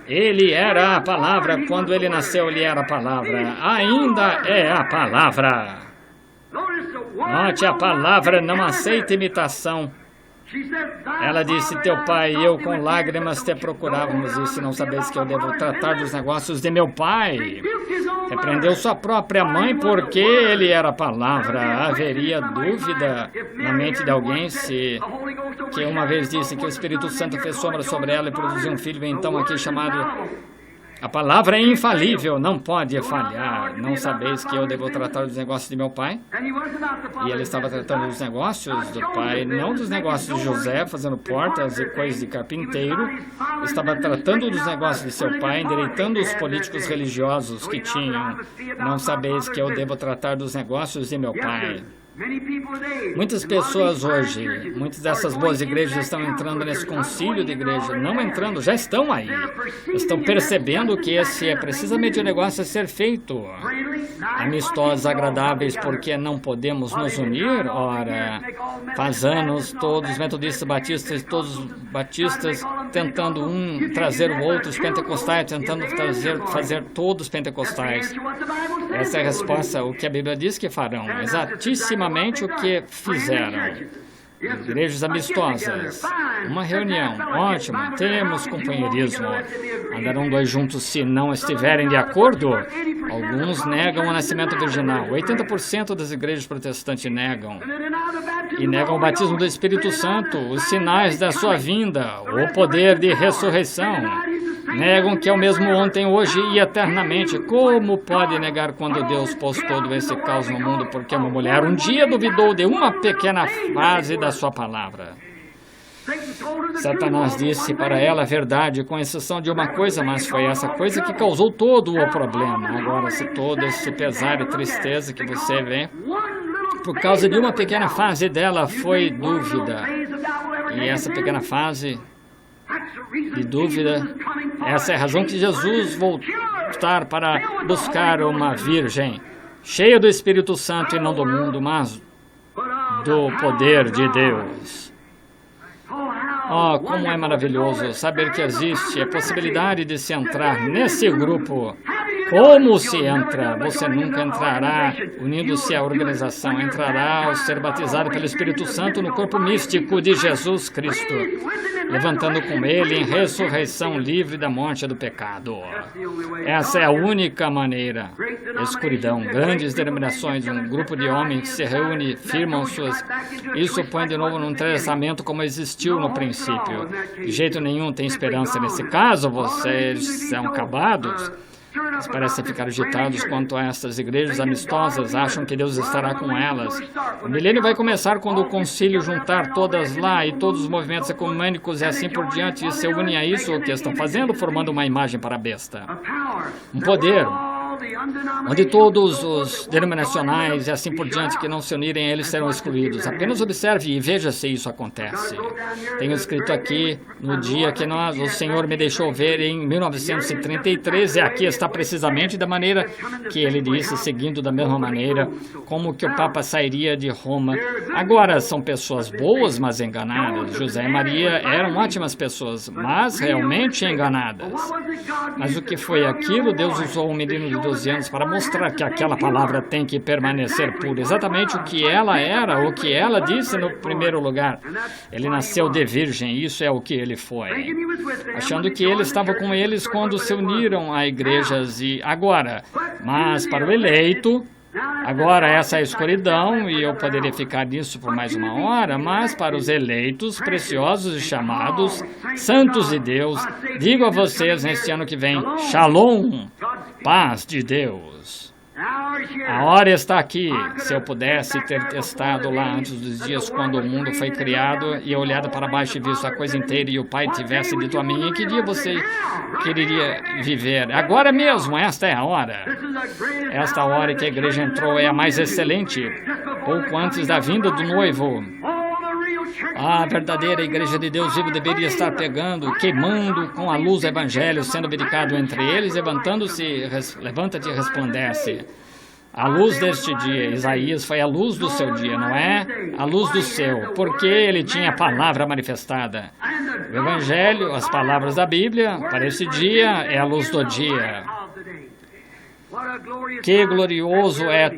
Ele era a palavra, quando ele nasceu ele era a palavra, ainda é a palavra. Note, a palavra não aceita imitação. Ela disse, teu pai e eu com lágrimas te procurávamos, e se não sabeis que eu devo tratar dos negócios de meu pai. Repreendeu sua própria mãe porque ele era a palavra. Haveria dúvida na mente de alguém que uma vez disse que o Espírito Santo fez sombra sobre ela e produziu um filho, então aqui chamado... A palavra é infalível, não pode falhar. Não sabeis que eu devo tratar dos negócios de meu pai? E ele estava tratando dos negócios do pai, não dos negócios de José, fazendo portas e coisas de carpinteiro. Estava tratando dos negócios de seu pai, endireitando os políticos religiosos que tinham. Não sabeis que eu devo tratar dos negócios de meu pai? Muitas pessoas hoje, muitas dessas boas igrejas estão entrando nesse concílio de igreja, não entrando, já estão aí. Estão percebendo que esse é precisamente o negócio a ser feito. Amistosos, agradáveis, porque não podemos nos unir? Ora, faz anos, todos os metodistas, batistas, todos os batistas tentando trazer o outro, os pentecostais tentando fazer todos os pentecostais. Essa é a resposta, o que a Bíblia diz que farão, exatissimamente o que fizeram. Igrejas amistosas, uma reunião, ótimo, temos companheirismo. Andarão dois juntos se não estiverem de acordo? Alguns negam o nascimento virginal, 80% das igrejas protestantes negam. E negam o batismo do Espírito Santo, os sinais da sua vinda, o poder de ressurreição. Negam que é o mesmo ontem, hoje e eternamente. Como pode negar quando Deus pôs todo esse caos no mundo porque uma mulher um dia duvidou de uma pequena frase da sua palavra? Satanás disse para ela a verdade, com exceção de uma coisa, mas foi essa coisa que causou todo o problema. Agora, se todo esse pesar e tristeza que você vê, por causa de uma pequena fase dela, foi dúvida. E essa pequena fase de dúvida, essa é a razão que Jesus voltar para buscar uma virgem cheia do Espírito Santo e não do mundo, mas do poder de Deus. Oh, como é maravilhoso saber que existe a possibilidade de se entrar nesse grupo. Como se entra? Você nunca entrará unindo-se à organização. Entrará ao ser batizado pelo Espírito Santo no corpo místico de Jesus Cristo, levantando com ele em ressurreição livre da morte e do pecado. Essa é a única maneira. Escuridão, grandes denominações, um grupo de homens que se reúne, firmam suas... Isso põe de novo num traçamento como existiu no princípio. De jeito nenhum tem esperança nesse caso, vocês são acabados. Eles parecem ficar agitados quanto a estas igrejas amistosas, acham que Deus estará com elas. O milênio vai começar quando o concílio juntar todas lá e todos os movimentos ecumênicos e assim por diante se unem a isso, o que estão fazendo, formando uma imagem para a besta. Um poder, onde todos os denominacionais e assim por diante que não se unirem a eles serão excluídos. Apenas observe e veja se isso acontece. Tenho escrito aqui, no dia que o Senhor me deixou ver em 1933, e aqui está precisamente da maneira que ele disse, seguindo da mesma maneira, como que o Papa sairia de Roma. Agora, são pessoas boas, mas enganadas. José e Maria eram ótimas pessoas, mas realmente enganadas. Mas o que foi aquilo? Deus usou um menino de 12 anos para mostrar que aquela palavra tem que permanecer pura. Exatamente o que ela era, o que ela disse no primeiro lugar. Ele nasceu de virgem, isso é o que ele foi. Achando que ele estava com eles quando se uniram a igrejas e agora. Mas para o eleito, agora essa é a escuridão e eu poderia ficar nisso por mais uma hora, mas para os eleitos, preciosos e chamados, santos de Deus, digo a vocês neste ano que vem, Shalom, paz de Deus. A hora está aqui. Se eu pudesse ter testado lá antes dos dias quando o mundo foi criado e olhado para baixo e visto a coisa inteira e o Pai tivesse dito a mim, em que dia você quereria viver? Agora mesmo, esta é a hora. Esta hora que a igreja entrou é a mais excelente, pouco antes da vinda do noivo. A verdadeira igreja de Deus vivo deveria estar pegando, queimando com a luz do evangelho, sendo verificado entre eles, levanta-te e resplandece. A luz deste dia, Isaías foi a luz do seu dia, não é a luz do seu, porque ele tinha a palavra manifestada. O evangelho, as palavras da Bíblia, para esse dia, é a luz do dia. Que glorioso é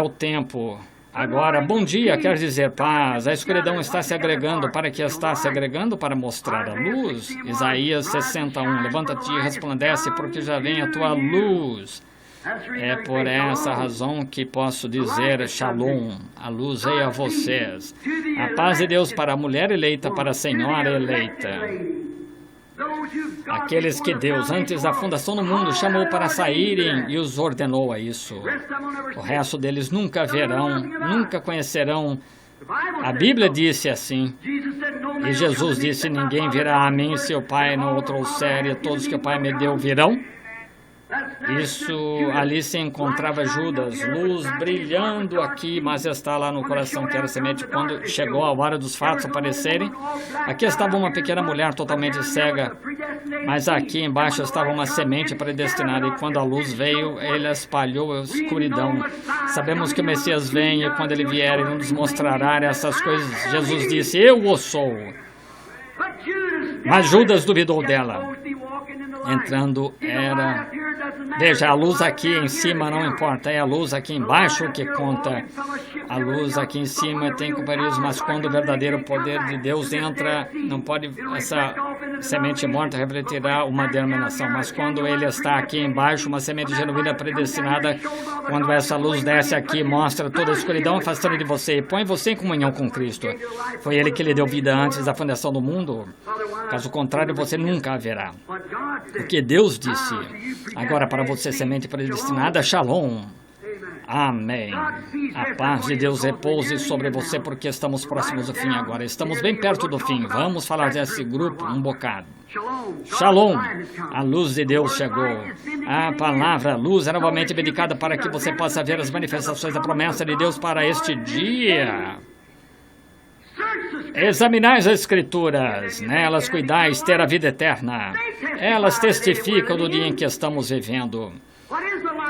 o tempo. Agora, bom dia quer dizer paz. A escuridão está se agregando. Para que está se agregando? Para mostrar a luz. Isaías 61. Levanta-te e resplandece, porque já vem a tua luz. É por essa razão que posso dizer Shalom, a luz veio a vocês. A paz de Deus para a mulher eleita, para a senhora eleita. Aqueles que Deus, antes da fundação do mundo, chamou para saírem e os ordenou a isso. O resto deles nunca verão, nunca conhecerão. A Bíblia disse assim, e Jesus disse, ninguém virá a mim se o Pai não o trouxer, e todos que o Pai me deu virão. Isso, ali se encontrava Judas, luz brilhando aqui, mas está lá no coração que era semente. Quando chegou a hora dos fatos aparecerem, aqui estava uma pequena mulher totalmente cega, mas aqui embaixo estava uma semente predestinada, e quando a luz veio, ele espalhou a escuridão. Sabemos que o Messias vem, e quando ele vier, ele nos mostrará essas coisas. Jesus disse, eu o sou. Mas Judas duvidou dela. Entrando era... Veja, a luz aqui em cima não importa, é a luz aqui embaixo que conta. A luz aqui em cima tem companheiros, mas quando o verdadeiro poder de Deus entra, não pode, essa semente morta refletirá uma denominação, mas quando ele está aqui embaixo, uma semente genuína predestinada, quando essa luz desce aqui, mostra toda a escuridão afastando de você e põe você em comunhão com Cristo. Foi ele que lhe deu vida antes da fundação do mundo. Caso contrário, você nunca haverá. O que Deus disse. Agora, para você, semente predestinada, Shalom. Amém. A paz de Deus repouse sobre você, porque estamos próximos do fim agora. Estamos bem perto do fim. Vamos falar desse grupo um bocado. Shalom. A luz de Deus chegou. A palavra luz é novamente dedicada para que você possa ver as manifestações da promessa de Deus para este dia. Examinai as Escrituras, nelas cuidais ter a vida eterna. Elas testificam do dia em que estamos vivendo.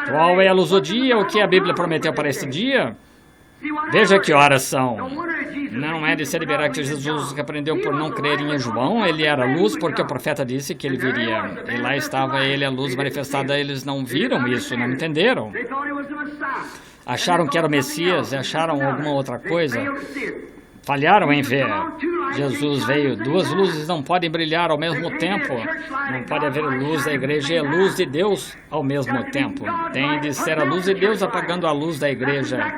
Qual é a luz do dia? O que a Bíblia prometeu para este dia? Veja que horas são. Não é de se liberar que Jesus repreendeu por não crerem em João. Ele era a luz porque o profeta disse que ele viria. E lá estava ele, a luz manifestada. Eles não viram isso, não entenderam. Acharam que era o Messias, acharam alguma outra coisa. Falharam em ver. Jesus veio. Duas luzes não podem brilhar ao mesmo tempo. Não pode haver luz da igreja e a luz de Deus ao mesmo tempo. Tem de ser a luz de Deus apagando a luz da igreja.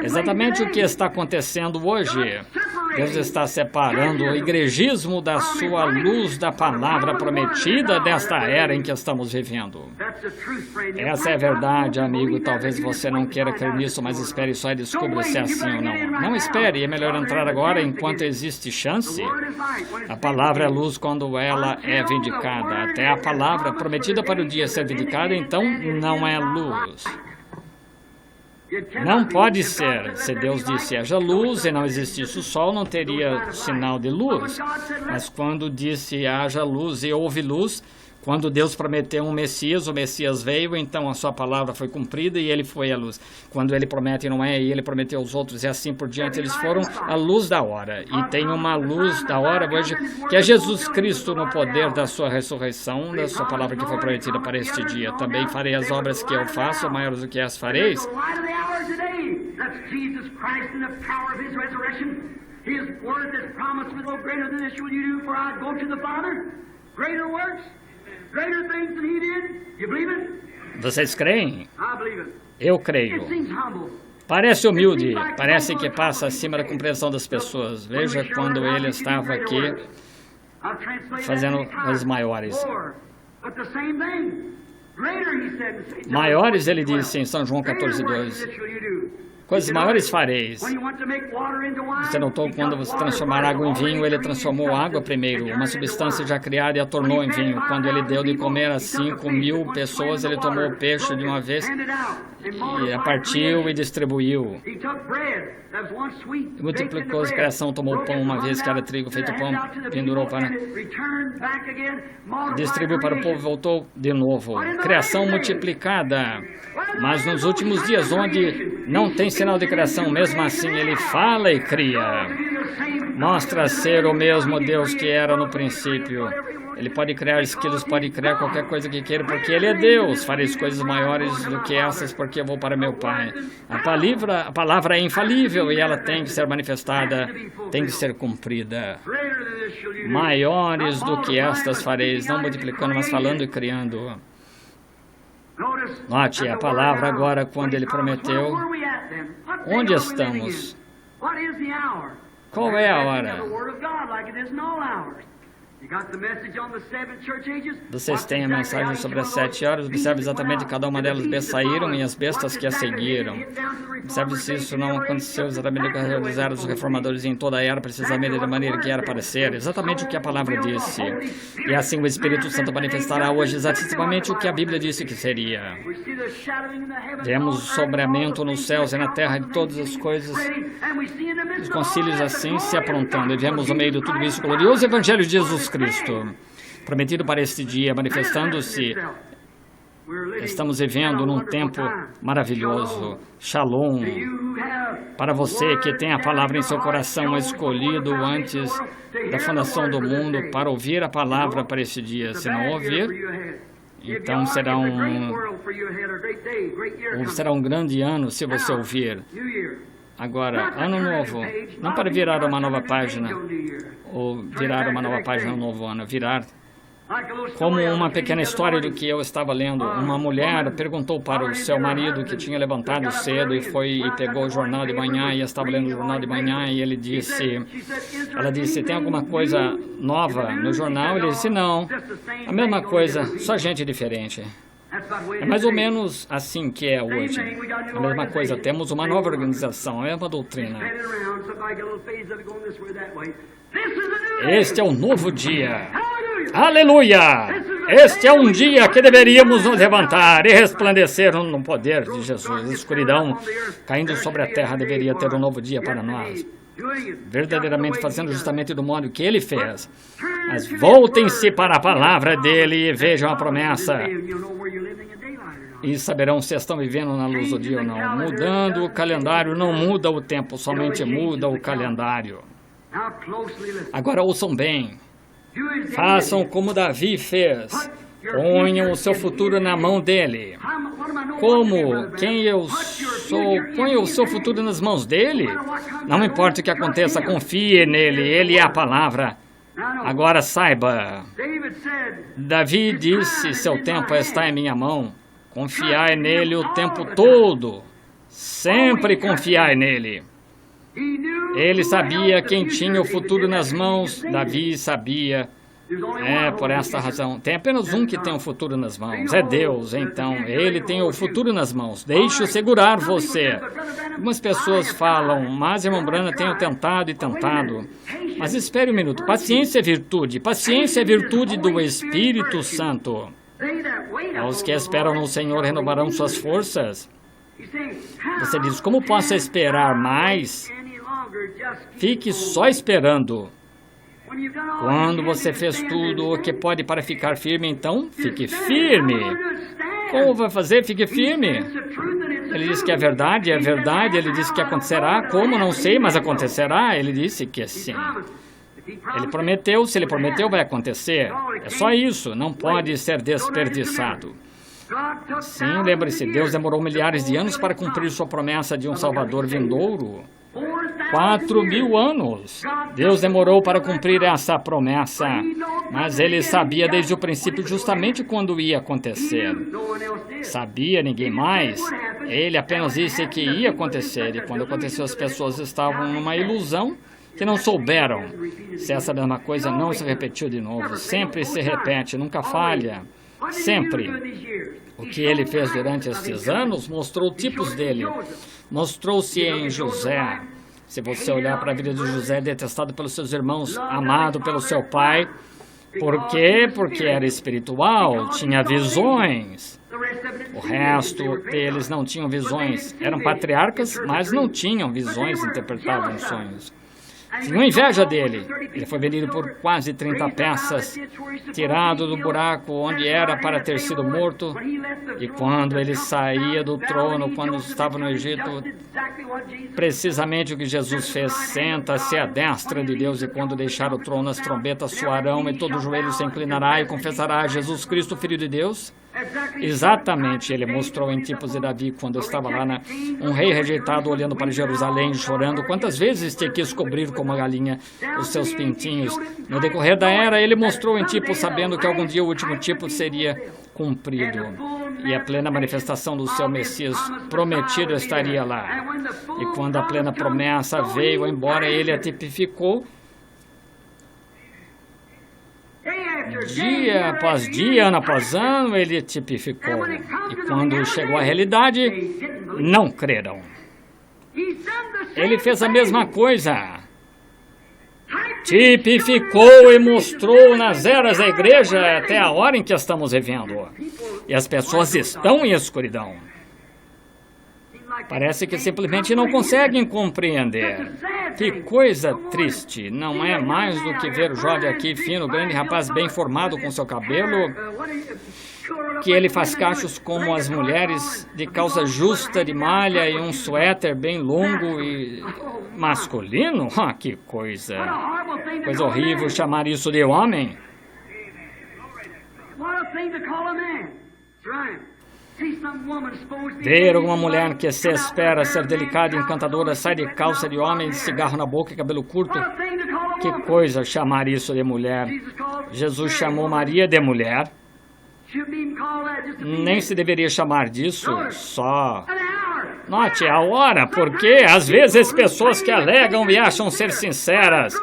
Exatamente o que está acontecendo hoje. Deus está separando o igrejismo da sua luz da palavra prometida desta era em que estamos vivendo. Essa é a verdade, amigo. Talvez você não queira crer nisso, mas espere só e descubra se é assim ou não. Não espere, é melhor entrar agora enquanto existe chance. A palavra é luz quando ela é vindicada. Até a palavra prometida para o dia ser vindicada, então não é luz. Não pode ser. Se Deus disse haja luz e não existisse o sol, não teria sinal de luz. Mas quando disse haja luz e houve luz, quando Deus prometeu um Messias, o Messias veio, então a sua palavra foi cumprida e ele foi a luz. Quando ele promete não é, e ele prometeu aos outros e assim por diante, eles foram a luz da hora. E tem uma luz da hora hoje, que é Jesus Cristo no poder da sua ressurreição, da sua palavra que foi prometida para este dia. Também farei as obras que eu faço, maiores do que as fareis. Vocês creem? Eu creio. Parece humilde, parece que passa acima da compreensão das pessoas. Veja quando ele estava aqui fazendo coisas maiores. Maiores, ele disse em São João 14:2. Coisas maiores fareis. Você notou quando você transformar água em vinho, ele transformou água primeiro, uma substância já criada, e a tornou em vinho. Quando ele deu de comer a 5.000 pessoas, ele tomou o peixe de uma vez e a partiu e distribuiu. E multiplicou a criação, tomou o pão uma vez que era trigo feito pão, pendurou para... distribuiu para o povo, voltou de novo. Criação multiplicada. Mas nos últimos dias, onde não tem sinal de criação, mesmo assim ele fala e cria. Mostra ser o mesmo Deus que era no princípio. Ele pode criar esquilos, pode criar qualquer coisa que queira, porque Ele é Deus. Fareis coisas maiores do que essas, porque eu vou para meu Pai. A palavra é infalível e ela tem que ser manifestada, tem que ser cumprida. Maiores do que estas fareis, não multiplicando, mas falando e criando. Note a palavra agora, quando Ele prometeu. Onde estamos? Qual é a hora? Vocês têm a mensagem sobre as 7 horas. Observe exatamente cada uma delas saíram e as bestas que a seguiram. Observe se isso não aconteceu exatamente no que realizaram os reformadores em toda a era, precisamente da maneira que era para ser. Exatamente o que a palavra disse. E assim o Espírito Santo manifestará hoje exatamente o que a Bíblia disse que seria. Vemos o sombreamento nos céus e na terra de todas as coisas. Os concílios assim se aprontando. E vemos no meio de tudo isso o glorioso Evangelho de Jesus Cristo, prometido para este dia, manifestando-se. Estamos vivendo num tempo maravilhoso. Shalom. Para você que tem a palavra em seu coração, escolhido antes da fundação do mundo para ouvir a palavra para este dia. Se não ouvir, então será um grande ano se você ouvir. Agora, ano novo, não para virar uma nova página, ou virar uma nova página no novo ano, virar como uma pequena história do que eu estava lendo. Uma mulher perguntou para o seu marido, que tinha levantado cedo e foi e pegou o jornal de manhã e estava lendo o jornal de manhã, e ela disse, tem alguma coisa nova no jornal? Ele disse, não, a mesma coisa, só gente diferente. É mais ou menos assim que é hoje. A mesma coisa, temos uma nova organização, a mesma doutrina. Este é um novo dia. Aleluia! Este é um dia que deveríamos nos levantar e resplandecer no poder de Jesus. A escuridão caindo sobre a terra deveria ter um novo dia para nós. Verdadeiramente fazendo justamente do modo que Ele fez. Mas voltem-se para a palavra dEle e vejam a promessa. E saberão se estão vivendo na luz do dia ou não. Mudando o calendário não muda o tempo, somente muda o calendário. Agora ouçam bem. Façam como Davi fez. Ponham o seu futuro na mão dele. Como? Quem eu sou? Ponha o seu futuro nas mãos dele? Não importa o que aconteça, confie nele. Ele é a palavra. Agora saiba. Davi disse, seu tempo está em minha mão. Confiai nele o tempo todo. Sempre confiai nele. Ele sabia quem tinha o futuro nas mãos. Davi sabia. É por esta razão. Tem apenas um que tem o futuro nas mãos. É Deus, então. Ele tem o futuro nas mãos. Deixe-o segurar você. Algumas pessoas falam, mas irmão Branham, tenho tentado e tentado. Mas espere um minuto. Paciência é virtude. Paciência é virtude do Espírito Santo. Aos que esperam no Senhor renovarão suas forças. Você diz, como posso esperar mais? Fique só esperando. Quando você fez tudo o que pode para ficar firme, então fique firme. Como vai fazer? Fique firme. Ele disse que é verdade, ele disse que acontecerá. Como? Não sei, mas acontecerá. Ele disse que sim. Ele prometeu, se ele prometeu, vai acontecer. É só isso, não pode ser desperdiçado. Sim, lembre-se, Deus demorou milhares de anos para cumprir sua promessa de um Salvador vindouro. 4.000 anos. Deus demorou para cumprir essa promessa, mas Ele sabia desde o princípio justamente quando ia acontecer. Sabia ninguém mais. Ele apenas disse que ia acontecer, e quando aconteceu as pessoas estavam numa ilusão que não souberam. Se essa mesma coisa não se repetiu de novo, sempre se repete, nunca falha. sempre. O que ele fez durante estes anos mostrou tipos dele. Mostrou-se em José. Se você olhar para a vida de José, detestado pelos seus irmãos, amado pelo seu pai. Por quê? Porque era espiritual, tinha visões. O resto deles não tinham visões. Eram patriarcas, mas não tinham visões, interpretavam sonhos. Tinham inveja dele. Ele foi vendido por quase 30 peças, tirado do buraco onde era para ter sido morto. E quando ele saía do trono, quando estava no Egito, precisamente o que Jesus fez, senta-se à destra de Deus, e quando deixar o trono, as trombetas soarão e todo joelho se inclinará e confessará Jesus Cristo, Filho de Deus. Exatamente, ele mostrou em tipos de Davi, quando estava lá, um rei rejeitado olhando para Jerusalém, chorando. Quantas vezes te quis cobrir como a galinha os seus pintinhos? No decorrer da era, ele mostrou em tipos, sabendo que algum dia o último tipo seria cumprido. E a plena manifestação do seu Messias prometido estaria lá. E quando a plena promessa veio, embora ele a tipificou, dia após dia, ano após ano, ele tipificou. E quando chegou à realidade, não creram. Ele fez a mesma coisa. Tipificou e mostrou nas eras da igreja até a hora em que estamos vivendo. E as pessoas estão em escuridão. Parece que simplesmente não conseguem compreender. Que coisa triste. Não é mais do que ver o jovem aqui, fino, grande rapaz, bem formado com seu cabelo, que ele faz cachos como as mulheres, de calça justa, de malha e um suéter bem longo e masculino. Ah, que coisa. Coisa horrível chamar isso de homem. Ver uma mulher que se espera ser delicada e encantadora sai de calça de homem, de cigarro na boca e cabelo curto. Que coisa chamar isso de mulher. Jesus chamou Maria de mulher. Nem se deveria chamar disso, só... Note a hora, porque às vezes pessoas que alegam e acham ser sinceras,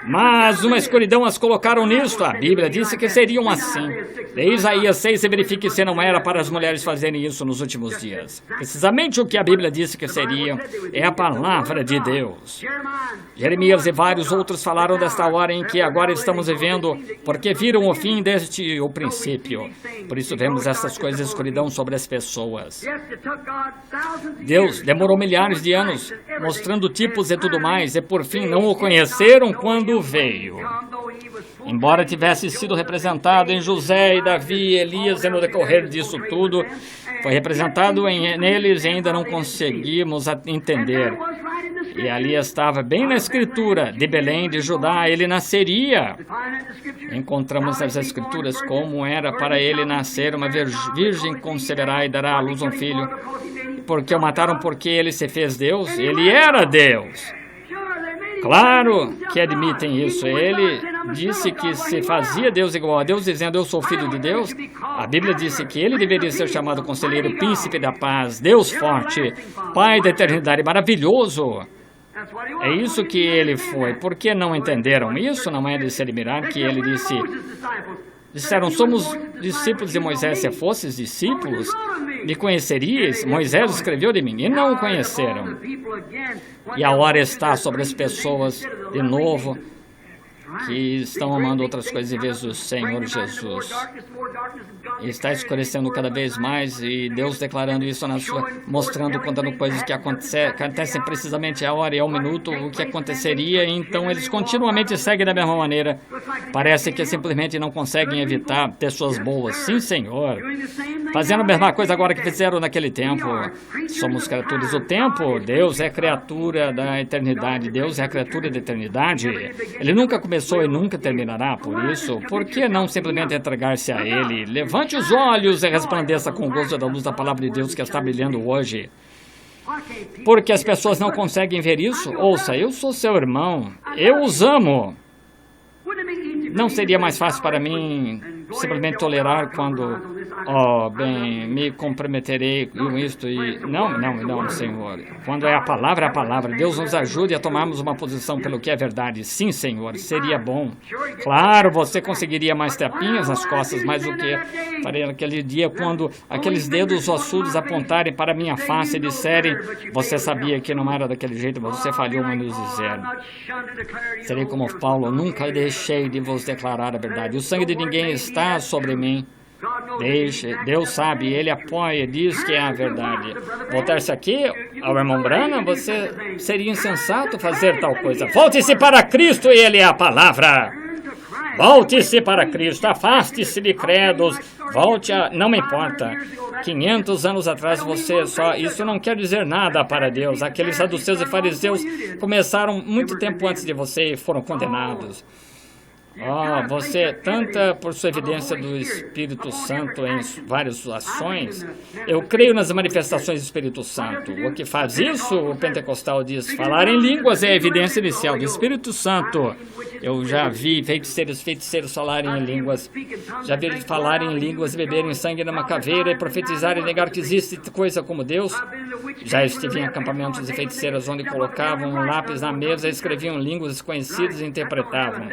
mas uma escuridão as colocaram nisto. A Bíblia disse que seriam assim. De Isaías 6, se verifique se não era para as mulheres fazerem isso nos últimos dias. Precisamente o que a Bíblia disse que seria é a palavra de Deus. Jeremias e vários outros falaram desta hora em que agora estamos vivendo, porque viram o fim desde o princípio. Por isso vemos essas coisas de escuridão sobre as pessoas. Deus demorou milhares de anos, mostrando tipos e tudo mais, e por fim não o conheceram quando veio. Embora tivesse sido representado em José e Davi e Elias, e no decorrer disso tudo, foi representado neles e ainda não conseguimos entender. E ali estava bem na Escritura, de Belém, de Judá, ele nasceria. Encontramos nas Escrituras como era para ele nascer, uma virgem conceberá e dará à luz um filho. Porque o mataram porque ele se fez Deus? Ele era Deus. Claro que admitem isso. Ele disse que se fazia Deus igual a Deus, dizendo eu sou filho de Deus. A Bíblia disse que ele deveria ser chamado conselheiro, príncipe da paz, Deus forte, Pai da eternidade, maravilhoso. É isso que ele foi. Por que não entenderam isso? Não é de se admirar que ele disse... Disseram, somos discípulos de Moisés. Se fosses discípulos, me conhecerias. Moisés escreveu de mim e não o conheceram. E a hora está sobre as pessoas de novo que estão amando outras coisas em vez do Senhor Jesus. E está escurecendo cada vez mais e Deus declarando isso na sua, mostrando, contando coisas que acontecem precisamente a hora e ao minuto, o que aconteceria. Então eles continuamente seguem da mesma maneira. Parece que simplesmente não conseguem evitar pessoas boas. Sim, Senhor. Fazendo a mesma coisa agora que fizeram naquele tempo. Somos criaturas do tempo. Deus é criatura da eternidade. Deus é a criatura da eternidade. Ele nunca começou e nunca terminará. Por isso, por que não simplesmente entregar-se a Ele? Levante os olhos e resplandeça com o gozo da luz da palavra de Deus que está brilhando hoje. Porque as pessoas não conseguem ver isso? Ouça, eu sou seu irmão. Eu os amo. Não seria mais fácil para mim simplesmente tolerar quando, bem, me comprometerei com isto e... Não, Senhor. Quando é a palavra, Deus nos ajude a tomarmos uma posição pelo que é verdade. Sim, Senhor, seria bom. Claro, você conseguiria mais tapinhas nas costas, mas o que farei naquele dia quando aqueles dedos ossudos apontarem para minha face e disserem, você sabia que não era daquele jeito, você falhou em nos dizer. Serei como Paulo, nunca deixei de vos declarar a verdade. O sangue de ninguém está sobre mim. Deus sabe, Ele apoia, diz que é a verdade. Voltar-se aqui ao irmão Branham, você seria insensato fazer tal coisa. Volte-se para Cristo e Ele é a palavra. Volte-se para Cristo, afaste-se de credos, volte a... Não me importa. 500 anos atrás você só... Isso não quer dizer nada para Deus. Aqueles saduceus e fariseus começaram muito tempo antes de você e foram condenados. Você, tanta por sua evidência do Espírito Santo em várias ações, eu creio nas manifestações do Espírito Santo. O que faz isso, o pentecostal diz, falar em línguas é a evidência inicial do Espírito Santo. Eu já vi feiticeiros falarem em línguas, já vi eles falarem em línguas, beberem sangue numa caveira e profetizarem e negar que existe coisa como Deus. Já estive em acampamentos de feiticeiras onde colocavam um lápis na mesa e escreviam línguas desconhecidas e interpretavam.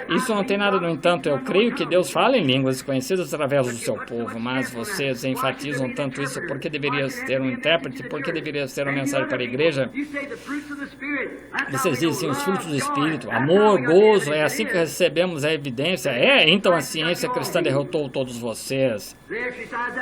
Isso não tem nada, no entanto, eu creio que Deus fala em línguas desconhecidas através do seu povo, mas vocês enfatizam tanto isso porque deveria ter um intérprete, porque deveria ter uma mensagem para a igreja. Vocês dizem os frutos do Espírito, amor, gozo, é assim que recebemos a evidência. Então a ciência cristã derrotou todos vocês.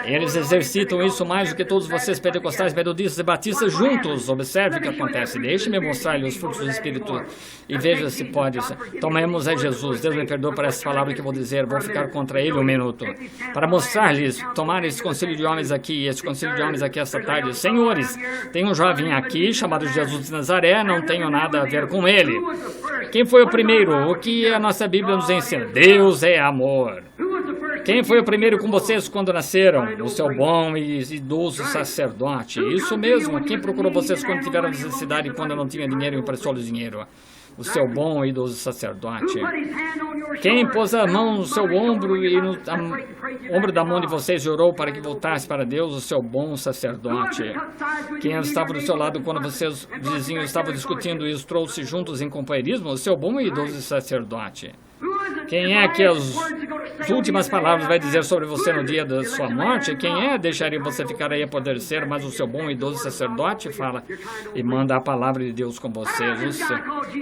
Eles exercitam isso mais do que todos vocês pentecostais, metodistas e batistas juntos. Observe o que acontece. Deixe-me mostrar-lhe os frutos do Espírito e veja se pode. Tomemos a Jesus. Deus me perdoe por essa palavra que vou dizer. Vou ficar contra ele um minuto. Para mostrar-lhes, tomar esse concílio de homens aqui, esta tarde. Senhores, tem um jovem aqui chamado Jesus de Nazaré, não tenho nada a ver com ele. Quem foi o primeiro? O que a nossa Bíblia nos ensina? Deus é amor. Quem foi o primeiro com vocês quando nasceram? O seu bom e idoso sacerdote. Isso mesmo. Quem procurou vocês quando tiveram necessidade e quando não tinha dinheiro e emprestou-lhes dinheiro? O seu bom e idoso sacerdote. Quem pôs a mão no seu ombro e no ombro da mão de vocês e orou para que voltasse para Deus? O seu bom sacerdote. Quem estava do seu lado quando vocês vizinhos estavam discutindo e os trouxe juntos em companheirismo? O seu bom e idoso sacerdote. Quem é que as últimas palavras vai dizer sobre você no dia da sua morte? Quem é? Deixaria você ficar aí a poder ser, mas o seu bom e idoso sacerdote fala e manda a palavra de Deus com vocês.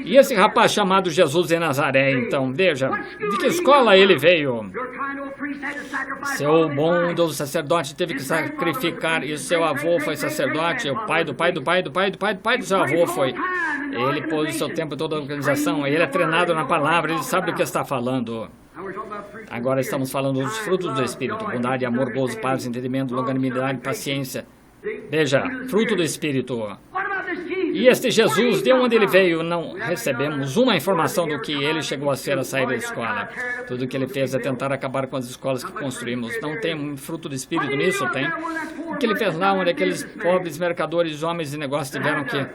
E esse rapaz chamado Jesus de Nazaré, então, veja, de que escola ele veio? Seu bom e idoso sacerdote teve que sacrificar, e seu avô foi sacerdote, o pai do pai do pai do pai do pai do pai do seu avô foi. Ele pôs o seu tempo toda a organização, ele é treinado na palavra, ele sabe do que está falando. Agora estamos falando dos frutos do Espírito: bondade, amor, gozo, paz, entendimento, longanimidade, paciência. Veja, fruto do Espírito. E este Jesus, de onde ele veio, não recebemos uma informação do que ele chegou a ser a sair da escola. Tudo o que ele fez é tentar acabar com as escolas que construímos. Não tem um fruto do Espírito nisso, tem? O que ele fez lá onde aqueles pobres mercadores, homens de negócio tiveram que...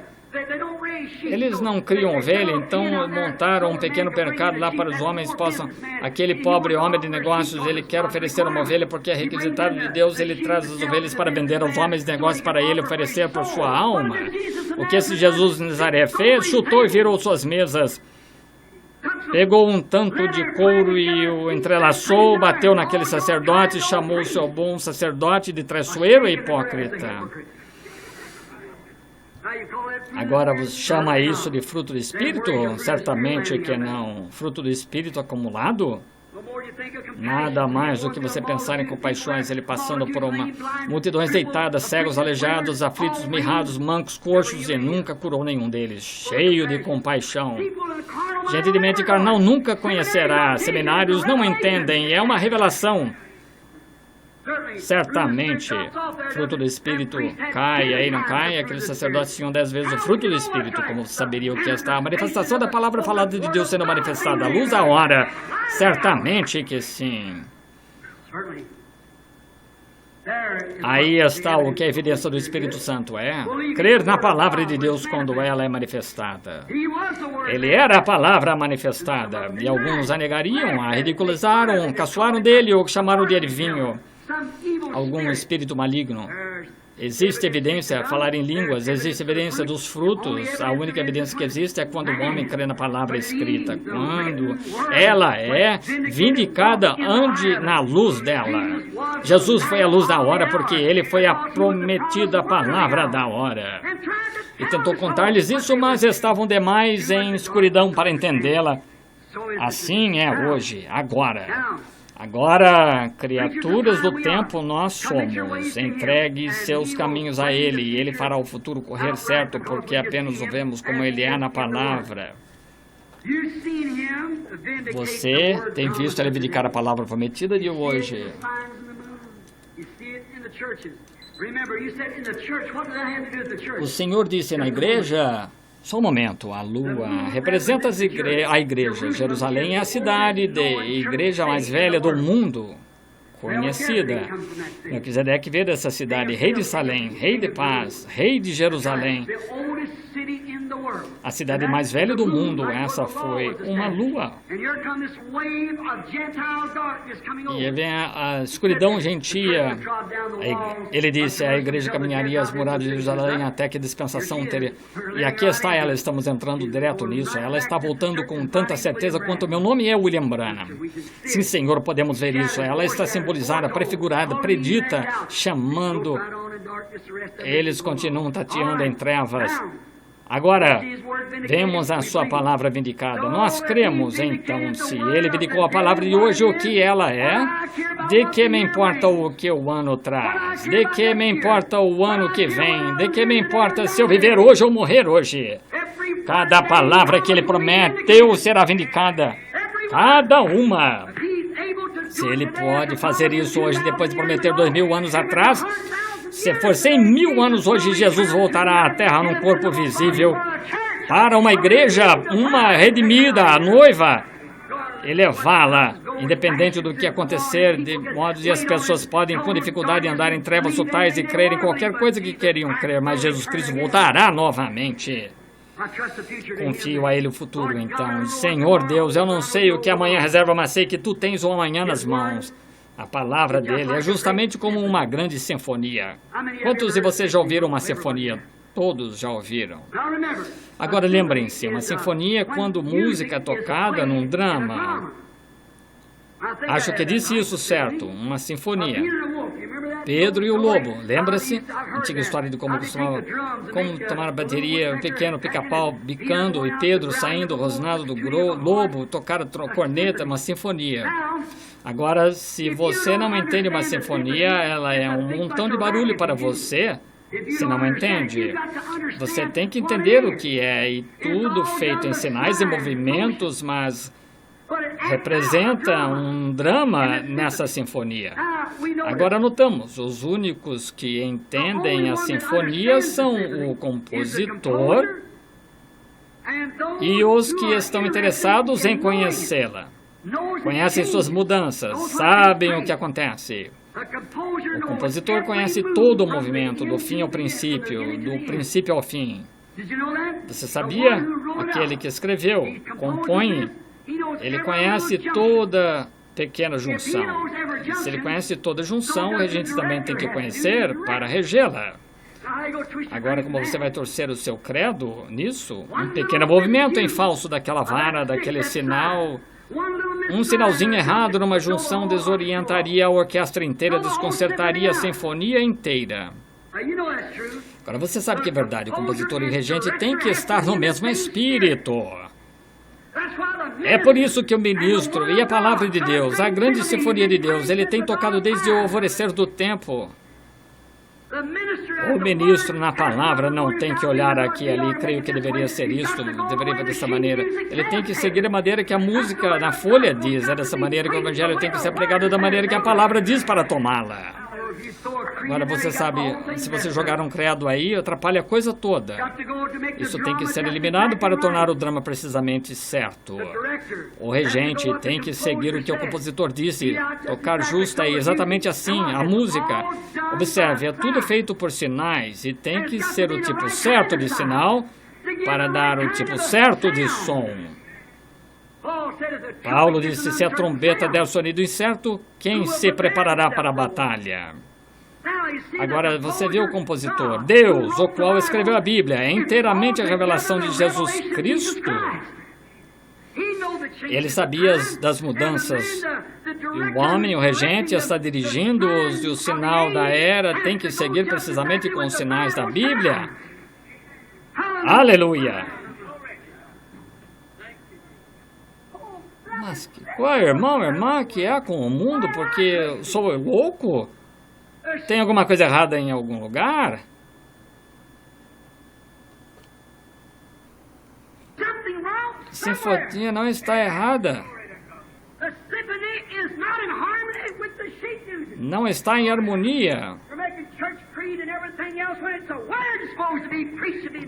Eles não criam ovelha, então montaram um pequeno mercado lá para os homens possam... Aquele pobre homem de negócios, ele quer oferecer uma ovelha porque é requisitado de Deus, ele traz as ovelhas para vender aos homens de negócios para ele oferecer por sua alma. O que esse Jesus de Nazaré fez? Chutou e virou suas mesas. Pegou um tanto de couro e o entrelaçou, bateu naquele sacerdote, chamou o seu bom sacerdote de traiçoeiro e hipócrita. Agora você chama isso de fruto do Espírito? Certamente que não. Fruto do Espírito acumulado? Nada mais do que você pensar em compaixões, ele passando por uma multidões deitadas, cegos, aleijados, aflitos, mirrados, mancos, coxos, e nunca curou nenhum deles, cheio de compaixão. Gente de mente carnal nunca conhecerá, seminários não entendem, é uma revelação. Certamente, fruto do Espírito cai, aí não cai. Aqueles sacerdotes tinham 10 vezes o fruto do Espírito, como saberia o que está. A manifestação da palavra falada de Deus sendo manifestada, a luz da hora. Certamente que sim. Aí está o que a evidência do Espírito Santo é. Crer na palavra de Deus quando ela é manifestada. Ele era a palavra manifestada, e alguns a negariam, a ridicularizaram, caçoaram dele ou chamaram de adivinho. Algum espírito maligno. Existe evidência, falar em línguas, existe evidência dos frutos. A única evidência que existe é quando o homem crê na palavra escrita. Quando ela é vindicada, ande na luz dela. Jesus foi a luz da hora porque ele foi a prometida palavra da hora. E tentou contar-lhes isso, mas estavam demais em escuridão para entendê-la. Assim é hoje, agora. Agora, criaturas do tempo, nós somos. Entregue seus caminhos a Ele, e Ele fará o futuro correr certo, porque apenas o vemos como Ele é na palavra. Você tem visto Ele vindicar a palavra prometida de hoje. O Senhor disse na igreja... Só um momento, a lua representa a igreja. Jerusalém é a cidade de igreja mais velha do mundo, conhecida. Melquisedeque veio dessa cidade, rei de Salém, rei de paz, rei de Jerusalém. A cidade mais velha do mundo, essa foi uma lua. E vem a escuridão gentia. Ele disse, a igreja caminharia as muralhas de Jerusalém até que a dispensação teria. E aqui está ela, estamos entrando direto nisso. Ela está voltando com tanta certeza quanto meu nome é William Branham. Sim, Senhor, podemos ver isso. Ela está simbolizada, prefigurada, predita, chamando. Eles continuam tateando em trevas. Agora, vemos a sua palavra vindicada. Nós cremos, então, se ele vindicou a palavra de hoje, o que ela é, de que me importa o que o ano traz? De que me importa o ano que vem? De que me importa se eu viver hoje ou morrer hoje? Cada palavra que ele prometeu será vindicada. Cada uma. Se ele pode fazer isso hoje, depois de prometer 2000 anos atrás... Se for 100.000 anos hoje, Jesus voltará à terra num corpo visível para uma igreja, uma redimida, a noiva, e levá-la, independente do que acontecer, de modo que as pessoas podem com dificuldade andar em trevas totais e crer em qualquer coisa que queriam crer, mas Jesus Cristo voltará novamente. Confio a Ele o futuro, então. Senhor Deus, eu não sei o que amanhã reserva, mas sei que Tu tens o amanhã nas mãos. A palavra dele é justamente como uma grande sinfonia. Quantos de vocês já ouviram uma sinfonia? Todos já ouviram. Agora lembrem-se, uma sinfonia é quando música é tocada num drama. Acho que disse isso certo, uma sinfonia. Pedro e o lobo, lembra-se? Antiga história de como tomar a bateria, um pequeno pica-pau bicando e Pedro saindo rosnado do lobo, tocar a corneta, uma sinfonia. Agora, se você não entende uma sinfonia, ela é um montão de barulho para você. Se não entende, você tem que entender o que é, e tudo feito em sinais e movimentos, mas representa um drama nessa sinfonia. Agora notamos, os únicos que entendem a sinfonia são o compositor e os que estão interessados em conhecê-la. Conhecem suas mudanças, sabem o que acontece. O compositor conhece todo o movimento, do fim ao princípio, do princípio ao fim. Você sabia? Aquele que escreveu, compõe, ele conhece toda pequena junção. Se ele conhece toda junção, a gente também tem que conhecer para regê-la. Agora, como você vai torcer o seu credo nisso? Um pequeno movimento em falso daquela vara, daquele sinal... Um sinalzinho errado numa junção desorientaria a orquestra inteira, desconcertaria a sinfonia inteira. Agora você sabe que é verdade, o compositor e o regente têm que estar no mesmo espírito. É por isso que o ministro e a palavra de Deus, a grande sinfonia de Deus, ele tem tocado desde o alvorecer do tempo. O ministro na palavra não tem que olhar aqui e ali, creio que deveria ser isso, deveria ser dessa maneira. Ele tem que seguir a maneira que a música na folha diz, é dessa maneira que o evangelho tem que ser pregado da maneira que a palavra diz para tomá-la. Agora você sabe, se você jogar um credo aí, atrapalha a coisa toda. Isso tem que ser eliminado para tornar o drama precisamente certo. O regente tem que seguir o que o compositor disse, tocar justa e exatamente assim, a música. Observe, é tudo feito por sinais e tem que ser o tipo certo de sinal para dar o tipo certo de som. Paulo disse, se a trombeta der o sonido incerto, quem se preparará para a batalha? Agora, você vê o compositor, Deus, o qual escreveu a Bíblia, é inteiramente a revelação de Jesus Cristo. Ele sabia das mudanças. E o homem, o regente, está dirigindo-os e o sinal da era tem que seguir precisamente com os sinais da Bíblia. Aleluia! Mas qual irmão, irmã, que é com o mundo porque sou eu louco? Tem alguma coisa errada em algum lugar? Sinfonia não está errada. Não está em harmonia.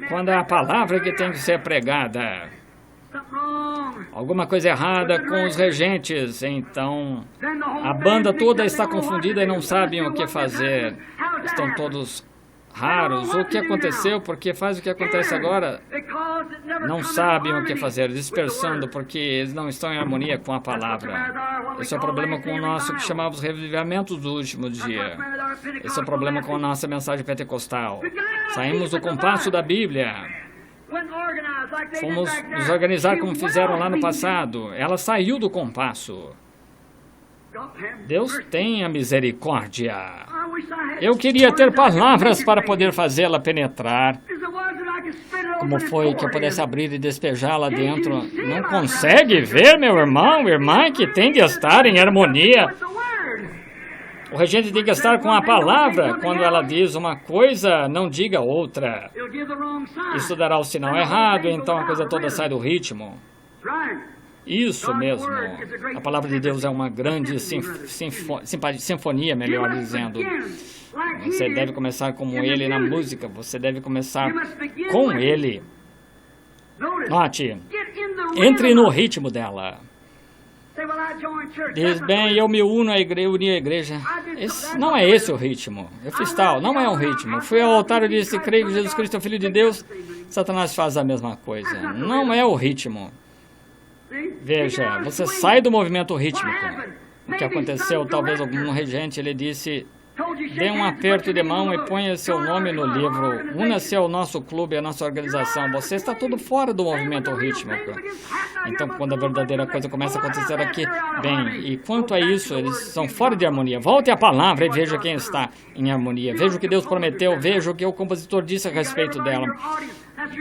Quando é a palavra que tem que ser pregada. Alguma coisa errada com os regentes, então a banda toda está confundida e não sabem o que fazer. Estão todos raros. O que aconteceu? Porque faz o que acontece agora. Não sabem o que fazer, dispersando, porque eles não estão em harmonia com a palavra. Esse é o problema com o nosso que chamamos revivamentos do último dia. Esse é o problema com a nossa mensagem pentecostal. Saímos do compasso da Bíblia. Fomos nos organizar como fizeram lá no passado. Ela saiu do compasso. Deus tenha misericórdia. Eu queria ter palavras para poder fazê-la penetrar. Como foi que eu pudesse abrir e despejá-la dentro? Não consegue ver, meu irmão, irmã, que tem de estar em harmonia. O regente tem que estar com a palavra. Quando ela diz uma coisa, não diga outra. Isso dará o sinal errado, então a coisa toda sai do ritmo. Isso mesmo. A palavra de Deus é uma grande sinfonia, melhor dizendo. Você deve começar como ele na música. Você deve começar com ele. Note, entre no ritmo dela. Diz, bem, eu me uno à igreja. Não é esse o ritmo. Eu fiz tal, não é um ritmo. Fui ao altar e disse, creio que Jesus Cristo é o Filho de Deus. Satanás faz a mesma coisa. Não é o ritmo. Veja, você sai do movimento rítmico. O que aconteceu, talvez algum regente, ele disse, dê um aperto de mão e ponha seu nome no livro. Una-se ao nosso clube, à nossa organização. Você está tudo fora do movimento rítmico. Então, quando a verdadeira coisa começa a acontecer aqui, bem, e quanto a isso, eles são fora de harmonia. Volte à palavra e veja quem está em harmonia. Veja o que Deus prometeu, veja o que o compositor disse a respeito dela.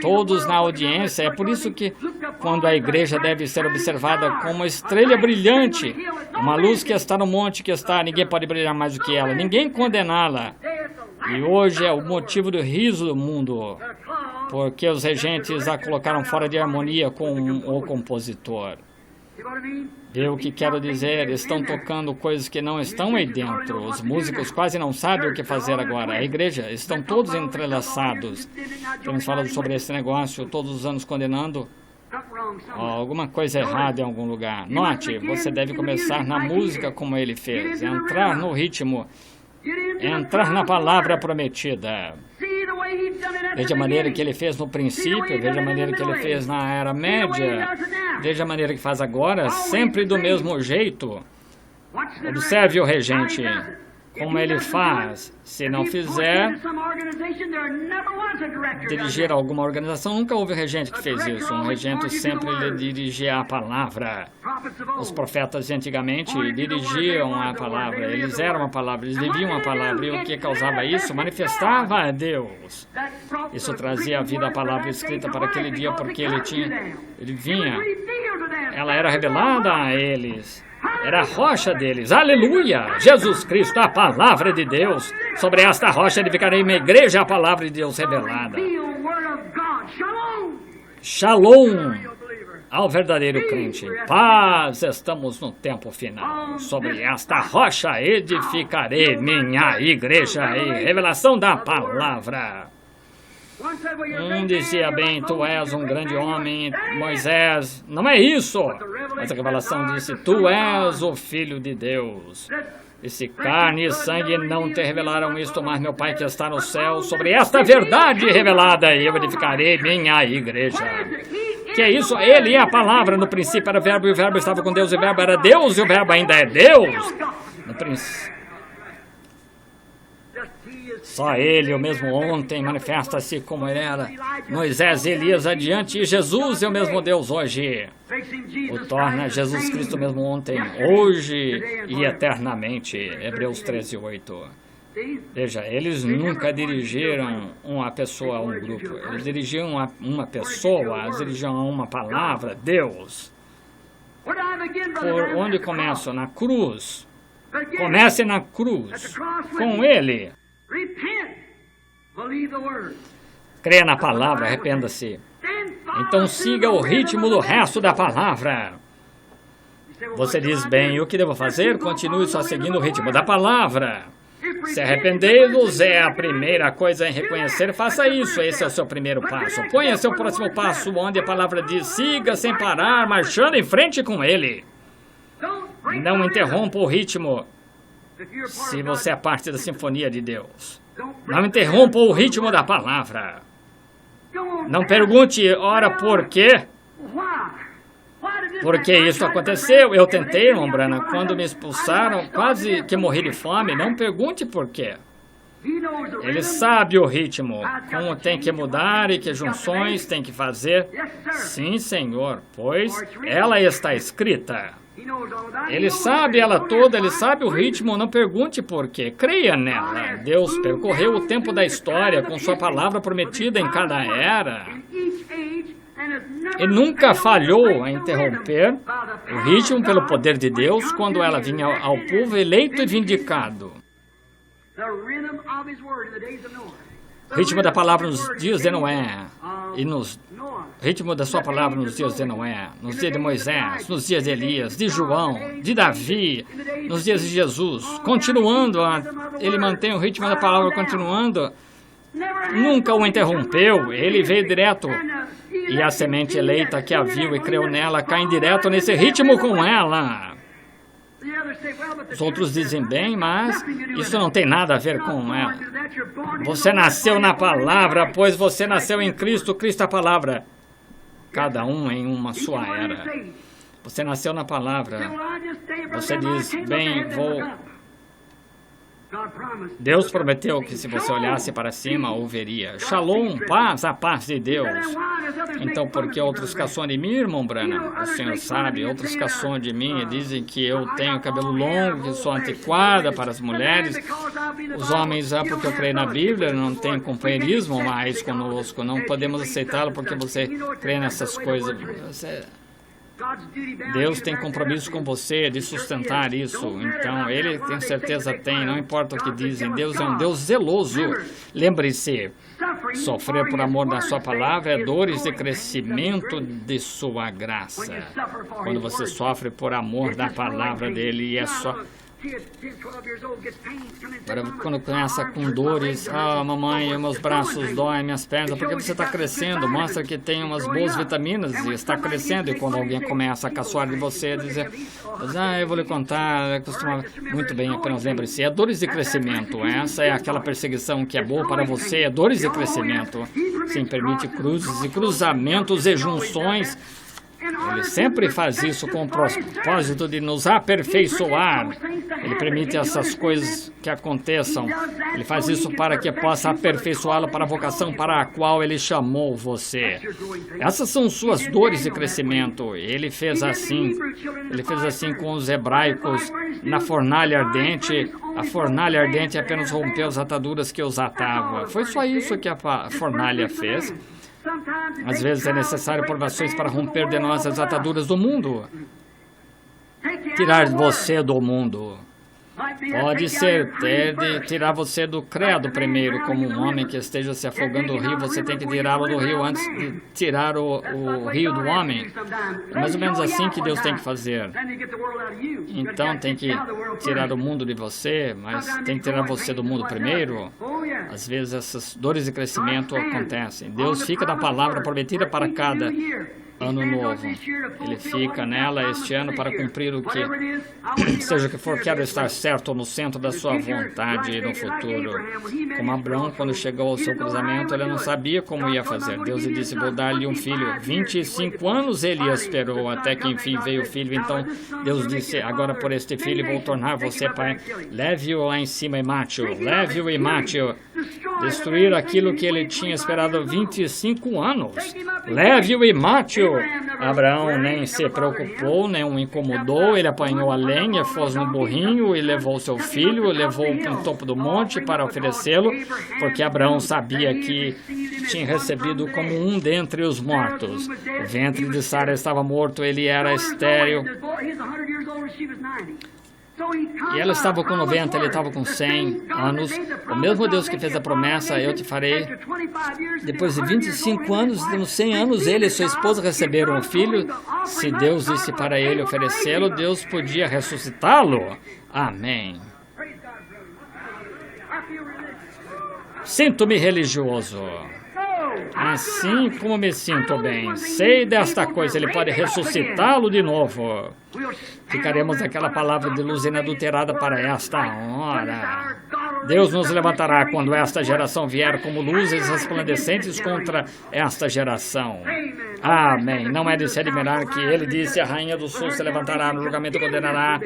Todos na audiência, é por isso que quando a igreja deve ser observada como uma estrela brilhante, uma luz que está no monte que está, ninguém pode brilhar mais do que ela, ninguém condená-la. E hoje é o motivo do riso do mundo, porque os regentes a colocaram fora de harmonia com o compositor. Vê o que quero dizer? Estão tocando coisas que não estão aí dentro. Os músicos quase não sabem o que fazer agora. A igreja, estão todos entrelaçados. Temos falado sobre esse negócio todos os anos condenando alguma coisa errada em algum lugar. Note, você deve começar na música como ele fez. Entrar no ritmo. Entrar na palavra prometida. Veja a maneira que ele fez no princípio, veja a maneira que ele fez na Era Média, veja a maneira que faz agora, sempre do mesmo jeito. Observe o regente, como ele faz. Se não fizer, dirigir alguma organização, nunca houve regente que fez isso. Um regente sempre lhe dirigia a palavra. Os profetas de antigamente dirigiam a palavra, eles eram a palavra, eles viviam a palavra. E o que causava isso? Manifestava a Deus. Isso trazia a vida à palavra escrita para aquele dia, porque ele vinha, ela era revelada a eles. Era a rocha deles. Aleluia! Jesus Cristo, a palavra de Deus. Sobre esta rocha edificarei uma igreja, a palavra de Deus revelada. Shalom! Ao verdadeiro crente, paz, estamos no tempo final. Sobre esta rocha edificarei minha igreja. E revelação da palavra. Dizia bem, tu és um grande homem, Moisés. Não é isso. Mas a revelação disse, tu és o Filho de Deus. Disse, carne e sangue não te revelaram isto, mas meu Pai que está no céu. Sobre esta verdade revelada, eu edificarei minha igreja. Que é isso? Ele é a palavra. No princípio era o verbo, e o verbo estava com Deus, e o verbo era Deus, e o verbo ainda é Deus. No princípio. Só ele, o mesmo ontem, manifesta-se como ele era. Moisés, Elias adiante, e Jesus é o mesmo Deus hoje. O torna Jesus Cristo mesmo ontem, hoje e eternamente. Hebreus 13:8. Veja, eles nunca dirigiram uma pessoa a um grupo. Eles dirigiam a uma pessoa, eles dirigiam a uma palavra, Deus. Por onde começo? Na cruz. Comece na cruz, com ele. Creia na palavra, arrependa-se. Então siga o ritmo do resto da palavra. Você diz, bem, o que devo fazer? Continue só seguindo o ritmo da palavra. Se arrependei-vos é a primeira coisa em reconhecer, faça isso, esse é o seu primeiro passo. Ponha seu próximo passo, onde a palavra diz, siga sem parar, marchando em frente com ele. Não interrompa o ritmo. Se você é parte da sinfonia de Deus, não interrompa o ritmo da palavra. Não pergunte, ora, por quê? Por que isso aconteceu? Eu tentei, irmão Branham, quando me expulsaram, quase que morri de fome. Não pergunte por quê. Ele sabe o ritmo, como tem que mudar e que junções tem que fazer. Sim, Senhor, pois ela está escrita. Ele sabe ela toda, ele sabe o ritmo, não pergunte por quê. Creia nela. Deus percorreu o tempo da história com sua palavra prometida em cada era. E nunca falhou em interromper o ritmo pelo poder de Deus quando ela vinha ao povo eleito e vindicado. O ritmo da palavra nos dias de Noé, e nos ritmo da sua palavra nos dias de Noé, nos dias de Moisés, nos dias de Elias, de João, de Davi, nos dias de Jesus, continuando, ele mantém o ritmo da palavra continuando, nunca o interrompeu, ele veio direto, e a semente eleita que a viu e creu nela, cai direto nesse ritmo com ela. Os outros dizem bem, mas isso não tem nada a ver com ela. Você nasceu na palavra, pois você nasceu em Cristo, Cristo é a palavra. Cada um em uma sua era. Você nasceu na palavra. Você diz, bem, Deus prometeu que se você olhasse para cima, o veria. Shalom, paz, a paz de Deus. Então, por que outros caçam de mim, irmão Branham? O Senhor sabe, outros caçam de mim e dizem que eu tenho cabelo longo, que sou antiquada para as mulheres. Os homens, porque eu creio na Bíblia, não tem companheirismo mais conosco. Não podemos aceitá-lo porque você crê nessas coisas. Deus tem compromisso com você de sustentar isso. Então, Ele tem certeza tem, não importa o que dizem. Deus é um Deus zeloso. Lembre-se, sofrer por amor da sua palavra é dores de crescimento de sua graça. Quando você sofre por amor da palavra dele, é só... Quando começa com dores, mamãe, meus braços doem, minhas pernas, porque você está crescendo, mostra que tem umas boas vitaminas e está crescendo. E quando alguém começa a caçoar de você, dizer, eu vou lhe contar, muito bem, apenas lembre-se, é dores de crescimento. Essa é aquela perseguição que é boa para você, é dores de crescimento. Sim, permite cruzes e cruzamentos e junções. Ele sempre faz isso com o propósito de nos aperfeiçoar. Ele permite essas coisas que aconteçam. Ele faz isso para que possa aperfeiçoá-lo para a vocação para a qual Ele chamou você. Essas são suas dores de crescimento. Ele fez assim. Ele fez assim com os hebraicos na fornalha ardente. A fornalha ardente apenas rompeu as ataduras que os atava. Foi só isso que a fornalha fez. Às vezes é necessário provações para romper de nós as ataduras do mundo. Tirar você do mundo. Pode ser, ter de tirar você do credo primeiro, como um homem que esteja se afogando no rio, você tem que tirá-lo do rio antes de tirar o rio do homem. É mais ou menos assim que Deus tem que fazer. Então tem que tirar o mundo de você, mas tem que tirar você do mundo primeiro. Às vezes essas dores de crescimento acontecem. Deus fica da palavra prometida para cada ano novo. Ele fica nela este ano para cumprir o que, seja o que for, quero estar certo no centro da sua vontade no futuro. Como Abraão, quando chegou ao seu cruzamento, ele não sabia como ia fazer. Deus lhe disse, vou dar-lhe um filho. 25 anos ele esperou, até que enfim veio o filho. Então Deus disse, agora por este filho vou tornar você pai. Leve-o lá em cima e mate-o. Leve-o e mate-o. Destruir aquilo que ele tinha esperado 25 anos. Leve-o e mate-o. Abraão nem se preocupou, nem o incomodou. Ele apanhou a lenha, pôs no burrinho e levou seu filho, levou para o topo do monte para oferecê-lo, porque Abraão sabia que tinha recebido como um dentre os mortos. O ventre de Sara estava morto, ele era estéril. E ela estava com 90, ele estava com 100 anos. O mesmo Deus que fez a promessa, eu te farei. Depois de 25 anos, de 100 anos, ele e sua esposa receberam um filho. Se Deus disse para ele oferecê-lo, Deus podia ressuscitá-lo. Amém. Sinto-me religioso. Assim como me sinto bem. Sei desta coisa, ele pode ressuscitá-lo de novo. Ficaremos naquela palavra de luz inadulterada para esta hora. Deus nos levantará quando esta geração vier como luzes resplandecentes contra esta geração. Amém. Não é de se admirar que ele disse, a rainha do sul se levantará, no julgamento condenará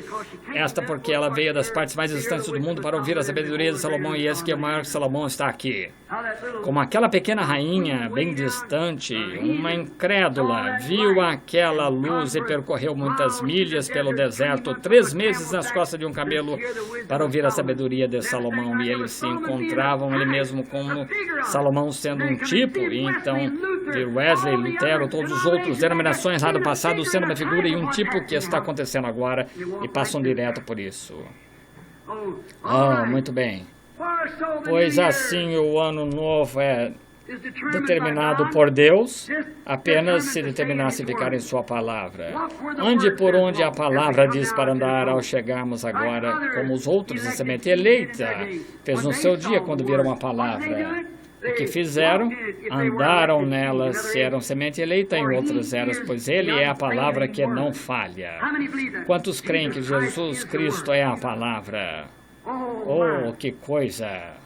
esta, porque ela veio das partes mais distantes do mundo para ouvir a sabedoria de Salomão, e esse que é o maior que Salomão está aqui. Como aquela pequena rainha, bem distante, uma incrédula, viu aquela luz e percorreu muitas milhas pelo deserto, 3 meses nas costas de um camelo, para ouvir a sabedoria de Salomão, e eles se encontravam ele mesmo como Salomão sendo um tipo, e então de Wesley, Lutero, todos os outros denominações lá do passado sendo uma figura e um tipo que está acontecendo agora, e passam direto por isso. Muito bem. Pois assim o ano novo é determinado por Deus, apenas se determinasse ficar em sua palavra. Ande por onde a palavra diz para andar. Ao chegarmos agora, como os outros, a semente eleita fez no seu dia quando viram a palavra. O que fizeram? Andaram nelas, se eram semente eleita em outras eras, pois ele é a palavra que não falha. Quantos creem que Jesus Cristo é a palavra? Oh, que coisa!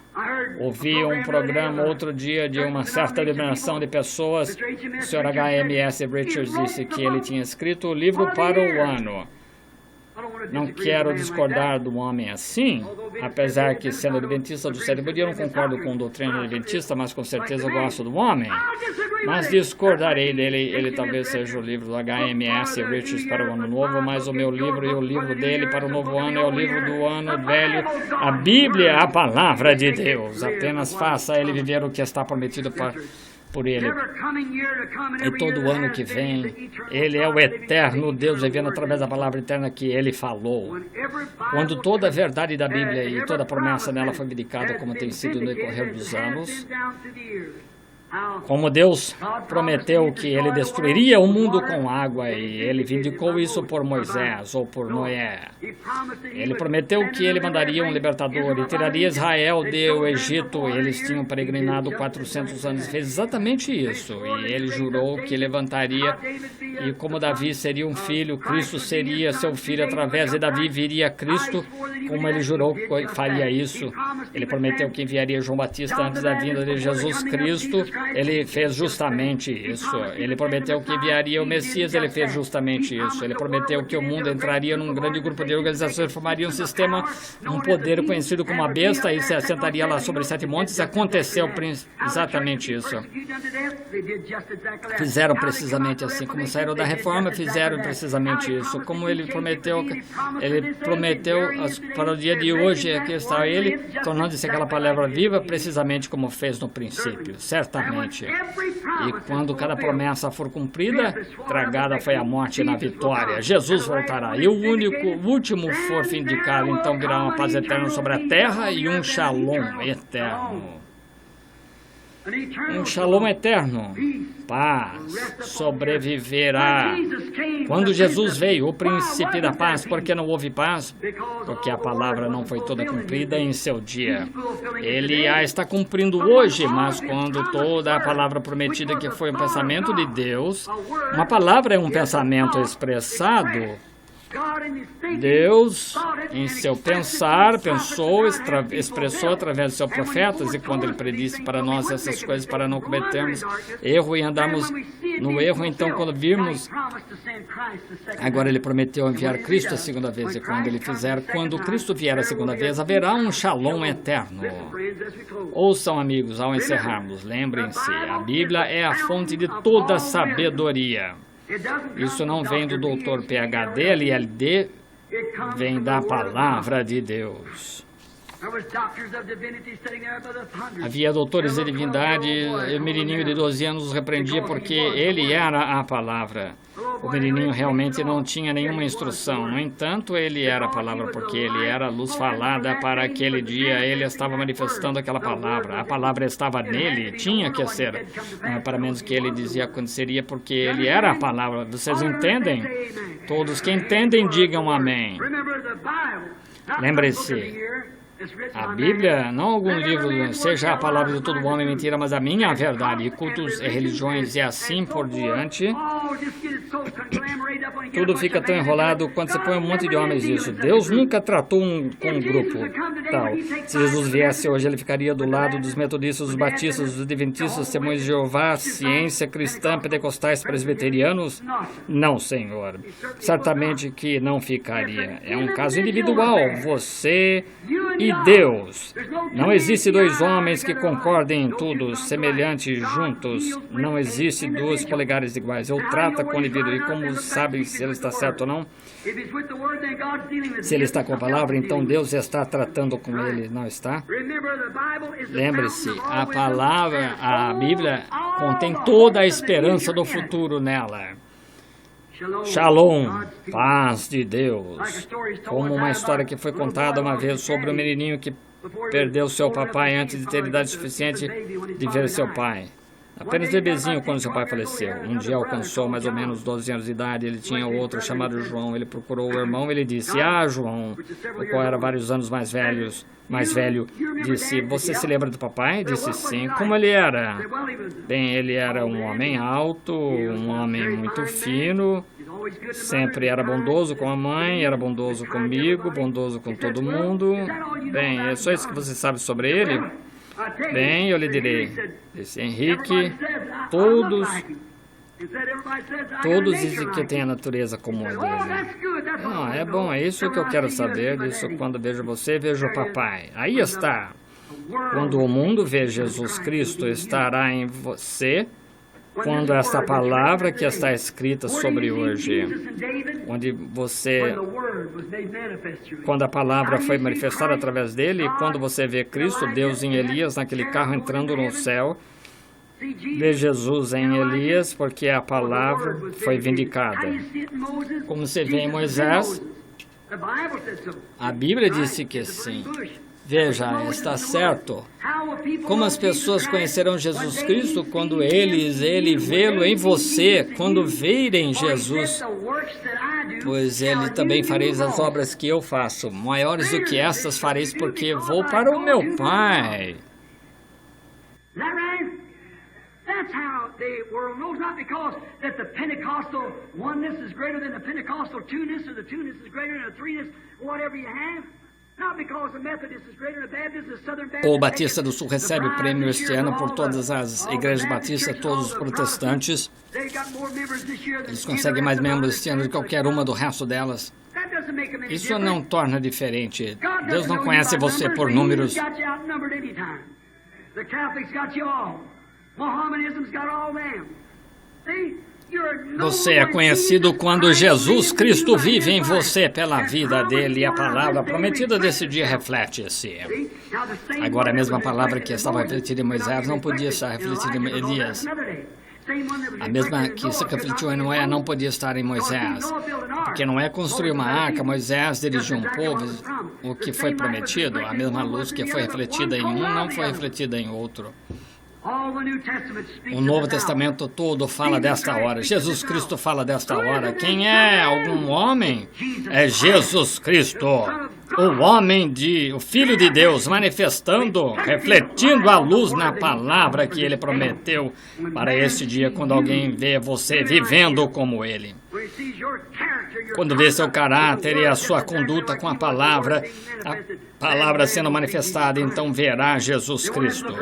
Ouvi um programa outro dia de uma certa denominação de pessoas. O Sr. H.M.S. Richards disse que ele tinha escrito o livro para o ano. Não quero discordar do homem assim, apesar que, sendo adventista do sétimo dia, eu não concordo com a doutrina adventista, mas com certeza eu gosto do homem. Mas discordarei dele. Ele talvez seja o livro do H.M.S. Richards para o ano novo, mas o meu livro e o livro dele para o novo ano é o livro do ano velho. A Bíblia é a palavra de Deus. Apenas faça ele viver o que está prometido por ele. E todo ano que vem, ele é o eterno Deus vivendo através da palavra eterna que ele falou. Quando toda a verdade da Bíblia e toda a promessa nela foi vindicada, como tem sido no decorrer dos anos, como Deus prometeu que ele destruiria o mundo com água, e ele vindicou isso por Moisés ou por Noé. Ele prometeu que ele mandaria um libertador e tiraria Israel do Egito. Eles tinham peregrinado 400 anos e fez exatamente isso. E ele jurou que levantaria, e como Davi seria um filho, Cristo seria seu filho, através de Davi viria Cristo, como ele jurou que faria isso. Ele prometeu que enviaria João Batista antes da vinda de Jesus Cristo. Ele fez justamente isso. Ele prometeu que enviaria o Messias, ele fez justamente isso. Ele prometeu que o mundo entraria num grande grupo de organizações, formaria um sistema, um poder conhecido como a besta, e se assentaria lá sobre 7 montes. Aconteceu exatamente isso. Fizeram precisamente assim. Como saíram da reforma, fizeram precisamente isso. Como ele prometeu as para o dia de hoje, aqui está ele, tornando-se aquela palavra viva, precisamente como fez no princípio, certamente. E quando cada promessa for cumprida, tragada foi a morte na vitória. Jesus voltará, e o último for vindicado, então virá uma paz eterna sobre a terra e um shalom eterno. Um shalom eterno, paz, sobreviverá. Quando Jesus veio, o príncipe da paz, por que não houve paz? Porque a palavra não foi toda cumprida em seu dia. Ele a está cumprindo hoje, mas quando toda a palavra prometida que foi um pensamento de Deus, uma palavra é um pensamento expressado. Deus, em seu pensar, expressou através de seus profetas, e quando Ele predisse para nós essas coisas, para não cometermos erro e andarmos no erro, então quando virmos, agora Ele prometeu enviar Cristo a segunda vez, e quando Cristo vier a segunda vez, haverá um shalom eterno. Ouçam, amigos, ao encerrarmos, lembrem-se, a Bíblia é a fonte de toda sabedoria. Isso não vem do doutor PhD, LLD, vem da palavra de Deus. Havia doutores de divindade, e o menininho de 12 anos os repreendia porque ele era a palavra. O menininho realmente não tinha nenhuma instrução. No entanto, ele era a palavra porque ele era a luz falada para aquele dia. Ele estava manifestando aquela palavra. A palavra estava nele, tinha que ser. Para menos que ele dizia aconteceria porque ele era a palavra. Vocês entendem? Todos que entendem, digam amém. Lembre-se. A Bíblia, não algum livro, seja a palavra de todo homem mentira, mas a minha verdade, e cultos e religiões e assim por diante. Tudo fica tão enrolado quando você põe um monte de homens nisso. Deus nunca tratou com um grupo tal. Se Jesus viesse hoje, Ele ficaria do lado dos metodistas, dos batistas, dos adventistas, testemunhos de Jeová, ciência cristã, pentecostais, presbiterianos? Não, Senhor. Certamente que não ficaria. É um caso individual. Você e Deus. Não existe dois homens que concordem em tudo, semelhantes juntos. Não existe dois polegares iguais. Eu trato com o indivíduo e como sabe se ele está certo ou não? Se ele está com a palavra, então Deus está tratando com ele, não está? Lembre-se, a palavra, a Bíblia contém toda a esperança do futuro nela. Shalom, paz de Deus. Como uma história que foi contada uma vez sobre um menininho que perdeu seu papai antes de ter idade suficiente de ver seu pai. Apenas bebezinho quando seu pai faleceu. Um dia alcançou mais ou menos 12 anos de idade. Ele tinha outro chamado João. Ele procurou o irmão e ele disse: João, o qual era vários anos mais velho, disse: você se lembra do papai? Disse sim. Como ele era? Bem, ele era um homem alto, um homem muito fino, sempre era bondoso com a mãe, era bondoso comigo, bondoso com todo mundo. Bem, é só isso que você sabe sobre ele? Bem, eu lhe direi, disse Henrique, todos dizem que têm a natureza como a dele. Não, é bom, é isso que eu quero saber, disso quando vejo você, vejo o papai. Aí está. Quando o mundo vê Jesus Cristo, estará em você. Quando esta palavra que está escrita sobre hoje, quando a palavra foi manifestada através dele, quando você vê Cristo, Deus em Elias, naquele carro entrando no céu, vê Jesus em Elias, porque a palavra foi vindicada. Como você vê em Moisés, a Bíblia disse que sim. Veja, está certo. Como as pessoas conhecerão Jesus Cristo quando ele vê-lo em você, quando virem Jesus, pois ele também fareis as obras que eu faço, maiores do que estas fareis, porque vou para o meu Pai. That's how the world knows, not because that the Pentecostal oneness is greater than the Pentecostal two-ness, or the two-ness is greater than the three-ness, whatever you have. O Batista do Sul recebe o prêmio este ano por todas as igrejas batistas, todos os protestantes. Eles conseguem mais membros este ano do que qualquer uma do resto delas. Isso não torna diferente. Deus não conhece você por números. Você é conhecido quando Jesus Cristo vive em você pela vida dele e a palavra prometida desse dia reflete-se. Agora, a mesma palavra que estava refletida em Moisés não podia estar refletida em Elias. A mesma que se refletiu em Noé não podia estar em Moisés. Porque Noé construiu uma arca, Moisés dirigiu um povo, o que foi prometido. A mesma luz que foi refletida em um não foi refletida em outro. O Novo Testamento todo fala desta hora. Jesus Cristo fala desta hora. Quem é algum homem? É Jesus Cristo. O homem, o Filho de Deus, manifestando, refletindo a luz na palavra que ele prometeu para este dia, quando alguém vê você vivendo como ele. Quando vê seu caráter e a sua conduta com a palavra sendo manifestada, então verá Jesus Cristo.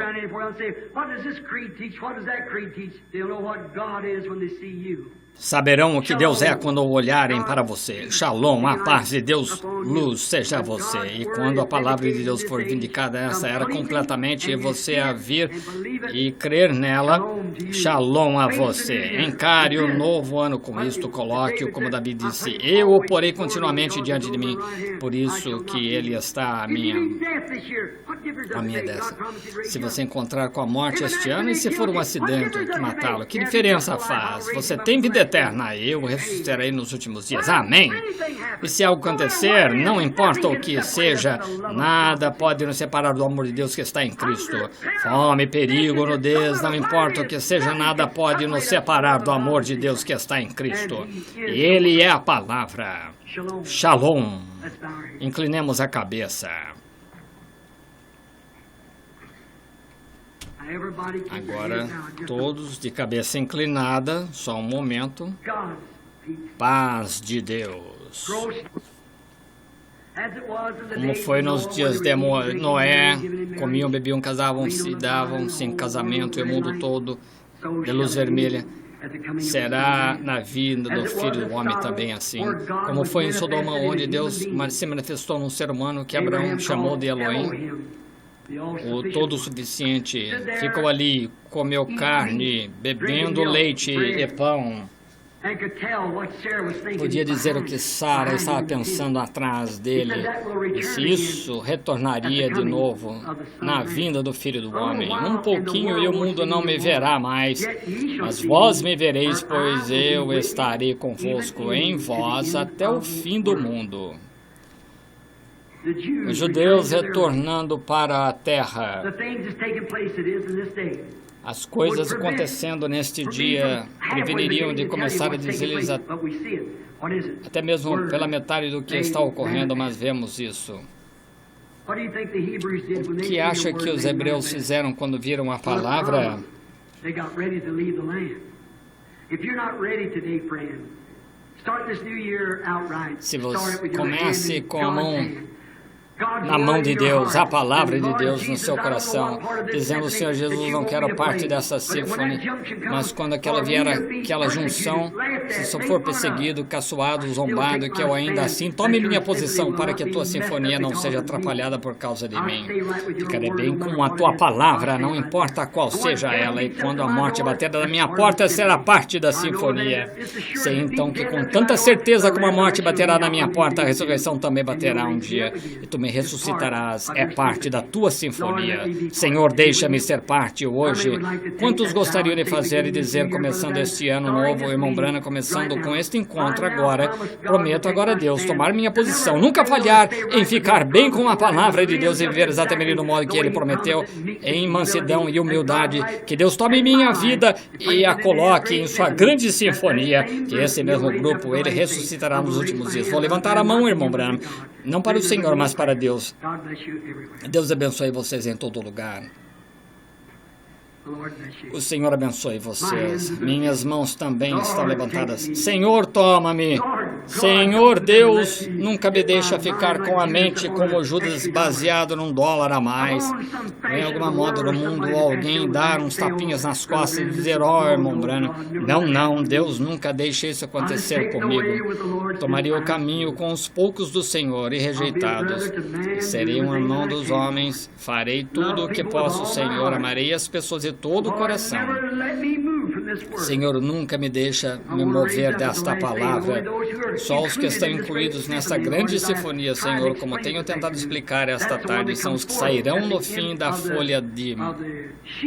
Saberão o que Deus é quando olharem para você. Shalom, a paz de Deus, luz, seja você. E quando a palavra de Deus for vindicada, essa era completamente, e você a vir e crer nela, shalom a você. Encare o novo ano com isto, coloque-o como Davi disse, eu o porei continuamente diante de mim, por isso que ele está a minha dessa. Se você encontrar com a morte este ano, e se for um acidente que matá-lo, que diferença faz? Você tem vida eterna, eu ressuscitarei nos últimos dias. Amém. E se algo acontecer, não importa o que seja, nada pode nos separar do amor de Deus que está em Cristo. Fome, perigo, nudez, não importa o que seja, nada pode nos separar do amor de Deus que está em Cristo. Ele é a palavra. Shalom. Inclinemos a cabeça. Agora, todos de cabeça inclinada, só um momento. Paz de Deus. Como foi nos dias de Noé, comiam, bebiam, casavam, se davam-se em casamento, e o mundo todo de luz vermelha. Será na vida do Filho do Homem também assim. Como foi em Sodoma, onde Deus se manifestou num ser humano que Abraão chamou de Elohim. O todo-suficiente ficou ali, comeu carne, bebendo leite e pão. Podia dizer o que Sara estava pensando atrás dele, e se isso retornaria de novo na vinda do Filho do Homem. Um pouquinho e o mundo não me verá mais, mas vós me vereis, pois eu estarei convosco em vós até o fim do mundo. Os judeus retornando para a terra. As coisas acontecendo neste dia preveniriam de começar a dizer-lhes até mesmo pela metade do que está ocorrendo, mas vemos isso. O que acha que os hebreus fizeram quando viram a palavra? Se você comece com a mão na mão de Deus, a palavra de Deus no seu coração, dizendo: Senhor Jesus, não quero parte dessa sinfonia, mas quando aquela junção, se eu for perseguido, caçoado, zombado, que eu ainda assim tome minha posição para que a tua sinfonia não seja atrapalhada por causa de mim. Ficarei bem com a tua palavra, não importa qual seja ela, e quando a morte bater na minha porta, será parte da sinfonia. Sei então que com tanta certeza como a morte baterá na minha porta, a ressurreição também baterá um dia, e tu me ressuscitarás, é parte da tua sinfonia. Senhor, deixa-me ser parte hoje. Quantos gostariam de fazer e dizer, começando este ano novo, irmão Branham, começando com este encontro agora, prometo agora a Deus tomar minha posição, nunca falhar em ficar bem com a palavra de Deus e viver exatamente do modo que Ele prometeu, em mansidão e humildade, que Deus tome minha vida e a coloque em sua grande sinfonia, que esse mesmo grupo Ele ressuscitará nos últimos dias. Vou levantar a mão, irmão Branham, não para o Senhor, mas para Deus. Deus abençoe vocês em todo lugar. O Senhor abençoe vocês. Minhas mãos também estão levantadas. Senhor, toma-me. Senhor Deus, nunca me deixa ficar com a mente como Judas, baseado num dólar a mais. Em alguma modo no mundo, alguém dar uns tapinhas nas costas e dizer: ó, irmão Branham, não, Deus nunca deixe isso acontecer comigo. Tomaria o caminho com os poucos do Senhor e rejeitados. Serei um irmão dos homens, farei tudo o que posso, Senhor, amarei as pessoas de todo o coração. Senhor, nunca me deixa me mover desta palavra. Só os que estão incluídos nesta grande sinfonia, Senhor, como tenho tentado explicar esta tarde, são os que sairão no fim da folha de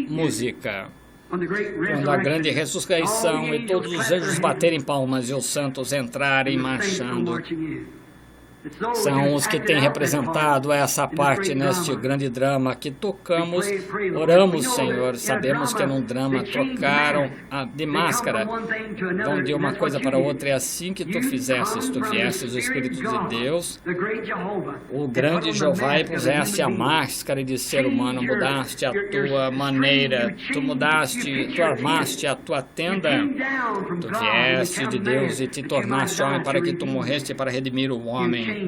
música. Quando a grande ressurreição e todos os anjos baterem palmas e os santos entrarem marchando, são os que têm representado essa parte neste grande drama que tocamos, oramos, Senhor. Sabemos que num drama trocaram de máscara, vão de uma coisa para outra. É assim que tu fizestes, tu viestes o Espírito de Deus, o grande Jeová, e puseste a máscara de ser humano, mudaste a tua maneira, tu armaste a tua tenda, tu vieste de Deus e te tornaste homem para que tu morreste para redimir o homem.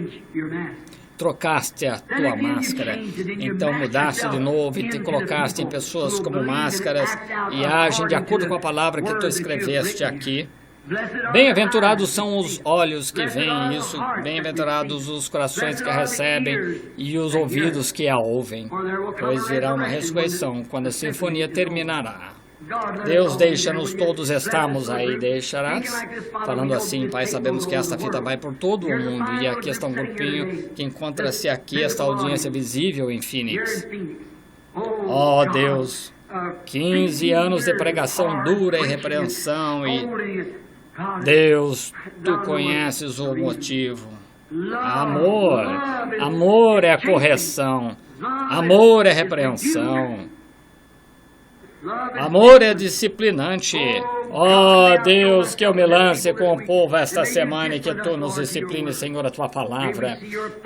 Trocaste a tua máscara, então mudaste de novo e te colocaste em pessoas como máscaras e agem de acordo com a palavra que tu escreveste aqui. Bem-aventurados são os olhos que veem isso, bem-aventurados os corações que recebem e os ouvidos que a ouvem, pois virá uma ressurreição quando a sinfonia terminará. Deus, deixa-nos todos estarmos aí, deixarás? Falando assim, Pai, sabemos que esta fita vai por todo o mundo e aqui está um grupinho que encontra-se aqui, esta audiência visível em Phoenix. Oh, Deus, 15 anos de pregação dura e repreensão e... Deus, Tu conheces o motivo. Amor, amor é correção, amor é repreensão. Amor é disciplinante. Oh, Deus, que eu me lance com o povo esta semana e que Tu nos disciplines, Senhor, a Tua palavra.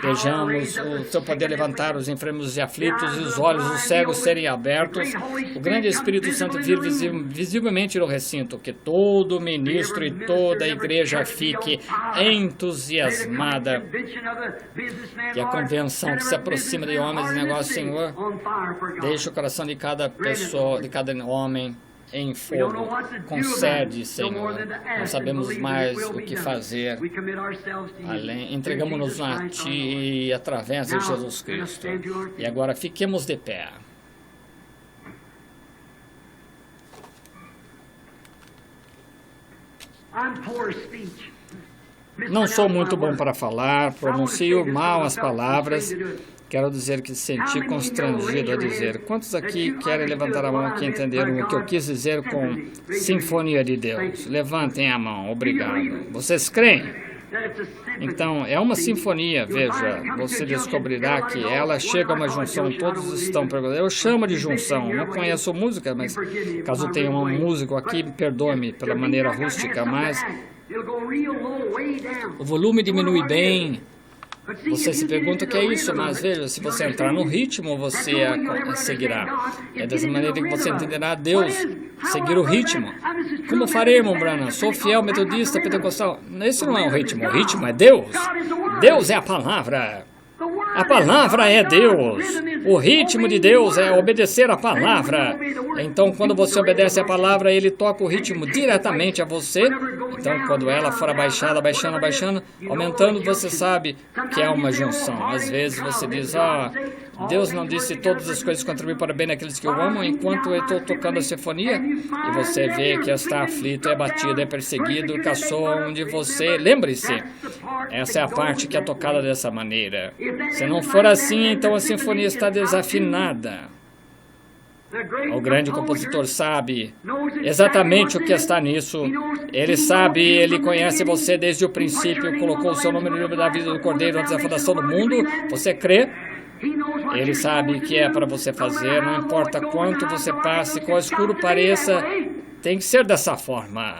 Vejamos o Teu poder levantar os enfermos e aflitos e os olhos dos cegos serem abertos. O grande Espírito Santo vir visivelmente no recinto. Que todo ministro e toda a igreja fique entusiasmada. Que a convenção que se aproxima de homens e negócios, Senhor, deixe o coração de cada pessoa, de cada homem em fogo. Concede, Senhor. Não sabemos mais o que fazer. Entregamos-nos a Ti através de Jesus Cristo. E agora fiquemos de pé. Não sou muito bom para falar, pronuncio mal as palavras. Quero dizer que senti constrangido a dizer. Quantos aqui querem levantar a mão que entenderam o que eu quis dizer com Sinfonia de Deus? Levantem a mão, obrigado. Vocês creem? Então, é uma sinfonia, veja, você descobrirá que ela chega a uma junção, todos estão perguntando. Eu chamo de junção, não conheço música, mas caso tenha um músico aqui, perdoe-me pela maneira rústica, mas o volume diminui bem. Você se pergunta o que é isso, mas veja, se você entrar no ritmo, você a seguirá. É dessa maneira que você entenderá Deus, seguir o ritmo. Como faremos, Branham? Sou fiel metodista, pentecostal. Esse não é o ritmo é Deus. Deus é a palavra. A palavra é Deus. O ritmo de Deus é obedecer a palavra. Então, quando você obedece a palavra, Ele toca o ritmo diretamente a você. Então, quando ela for abaixada, abaixando, aumentando, você sabe que é uma junção. Às vezes você diz, Deus não disse todas as coisas contribuem para o bem daqueles que o amam, enquanto eu estou tocando a sinfonia. E você vê que está aflito, é batido, é perseguido, caçou onde você... Lembre-se, essa é a parte que é tocada dessa maneira. Se não for assim, então a sinfonia está desafinada. O grande compositor sabe exatamente o que está nisso. Ele sabe, ele conhece você desde o princípio, colocou o seu nome no livro da vida do Cordeiro antes da fundação do mundo. Você crê? Ele sabe o que é para você fazer, não importa quanto você passe, qual escuro pareça, tem que ser dessa forma.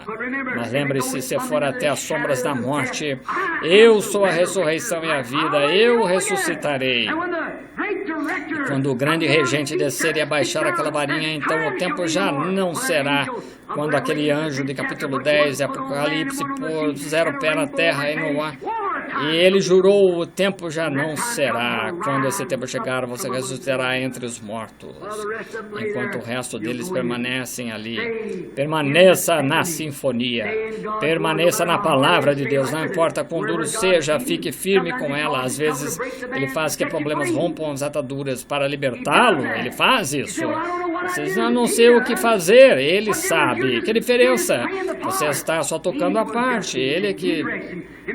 Mas lembre-se, se for até as sombras da morte, eu sou a ressurreição e a vida, eu ressuscitarei. E quando o grande regente descer e abaixar aquela varinha, então o tempo já não será quando aquele anjo de capítulo 10 de Apocalipse pôr 0 pé na terra e no ar. E ele jurou: o tempo já não será. Quando esse tempo chegar, você ressuscitará entre os mortos. Enquanto o resto deles permanecem ali. Permaneça na sinfonia. Permaneça na palavra de Deus. Não importa quão duro seja, fique firme com ela. Às vezes, ele faz que problemas rompam as ataduras para libertá-lo. Ele faz isso. Vocês não sei o que fazer. Ele sabe. Que diferença? Você está só tocando a parte. Ele é que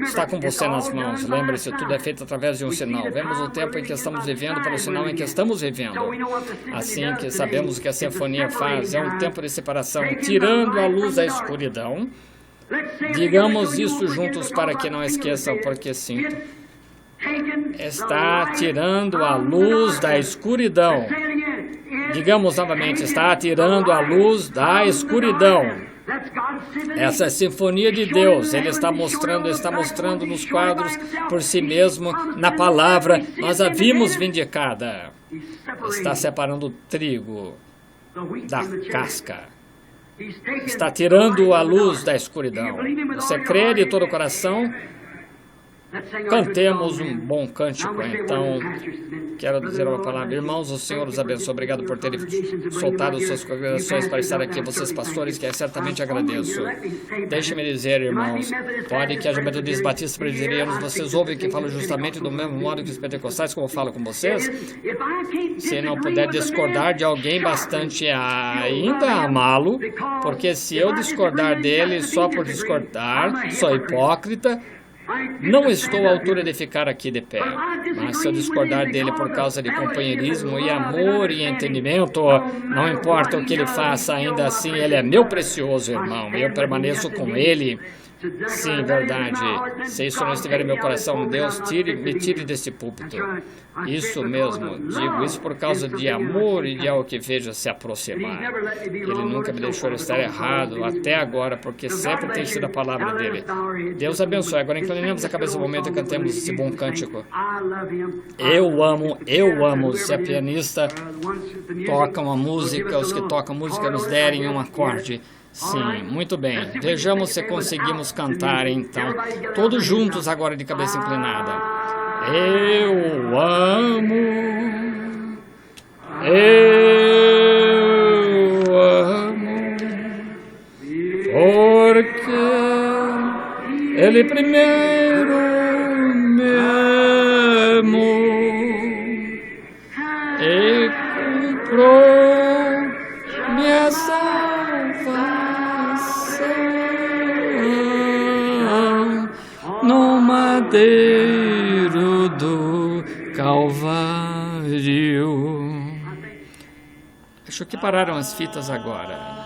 está com você nas mãos. Lembre-se, tudo é feito através de um sinal. Vemos o tempo em que estamos vivendo pelo sinal em que estamos vivendo. Assim que sabemos o que a sinfonia faz. É um tempo de separação, tirando a luz da escuridão. Digamos isso juntos para que não esqueçam, porque sim. Está tirando a luz da escuridão. Digamos novamente, está tirando a luz da escuridão. Essa é a sinfonia de Deus. Ele está mostrando nos quadros por si mesmo, na palavra. Nós a vimos vindicada. Está separando o trigo da casca. Está tirando a luz da escuridão. Você crê de todo o coração? Cantemos um bom cântico, então. Quero dizer uma palavra. Irmãos, o Senhor os abençoe. Obrigado por terem soltado suas congregações para estar aqui. Vocês, pastores, que certamente agradeço. Deixe-me dizer, irmãos, pode que haja metodistas, batistas, presbiterianos, vocês ouvem que falam justamente do mesmo modo que os pentecostais, como eu falo com vocês. Se não puder discordar de alguém bastante ainda amá-lo, porque se eu discordar dele só por discordar, sou hipócrita. Não estou à altura de ficar aqui de pé, mas se eu discordar dele por causa de companheirismo e amor e entendimento, não importa o que ele faça, ainda assim ele é meu precioso irmão, eu permaneço com ele. Sim, verdade. Se isso não estiver em meu coração, Deus me tire desse púlpito. Isso mesmo, digo isso por causa de amor e de algo que vejo se aproximar. Ele nunca me deixou estar errado até agora, porque sempre tem sido a palavra dele. Deus abençoe. Agora inclinemos a cabeça um momento e cantemos esse bom cântico. Eu amo. Se a pianista toca uma música, os que tocam música nos derem um acorde. Sim, muito bem. Vejamos se conseguimos cantar, então. Todos juntos agora de cabeça inclinada. Eu amo. Porque Ele primeiro me amou e comprou minha salvação no madeiro do Calvário. Acho que pararam as fitas agora.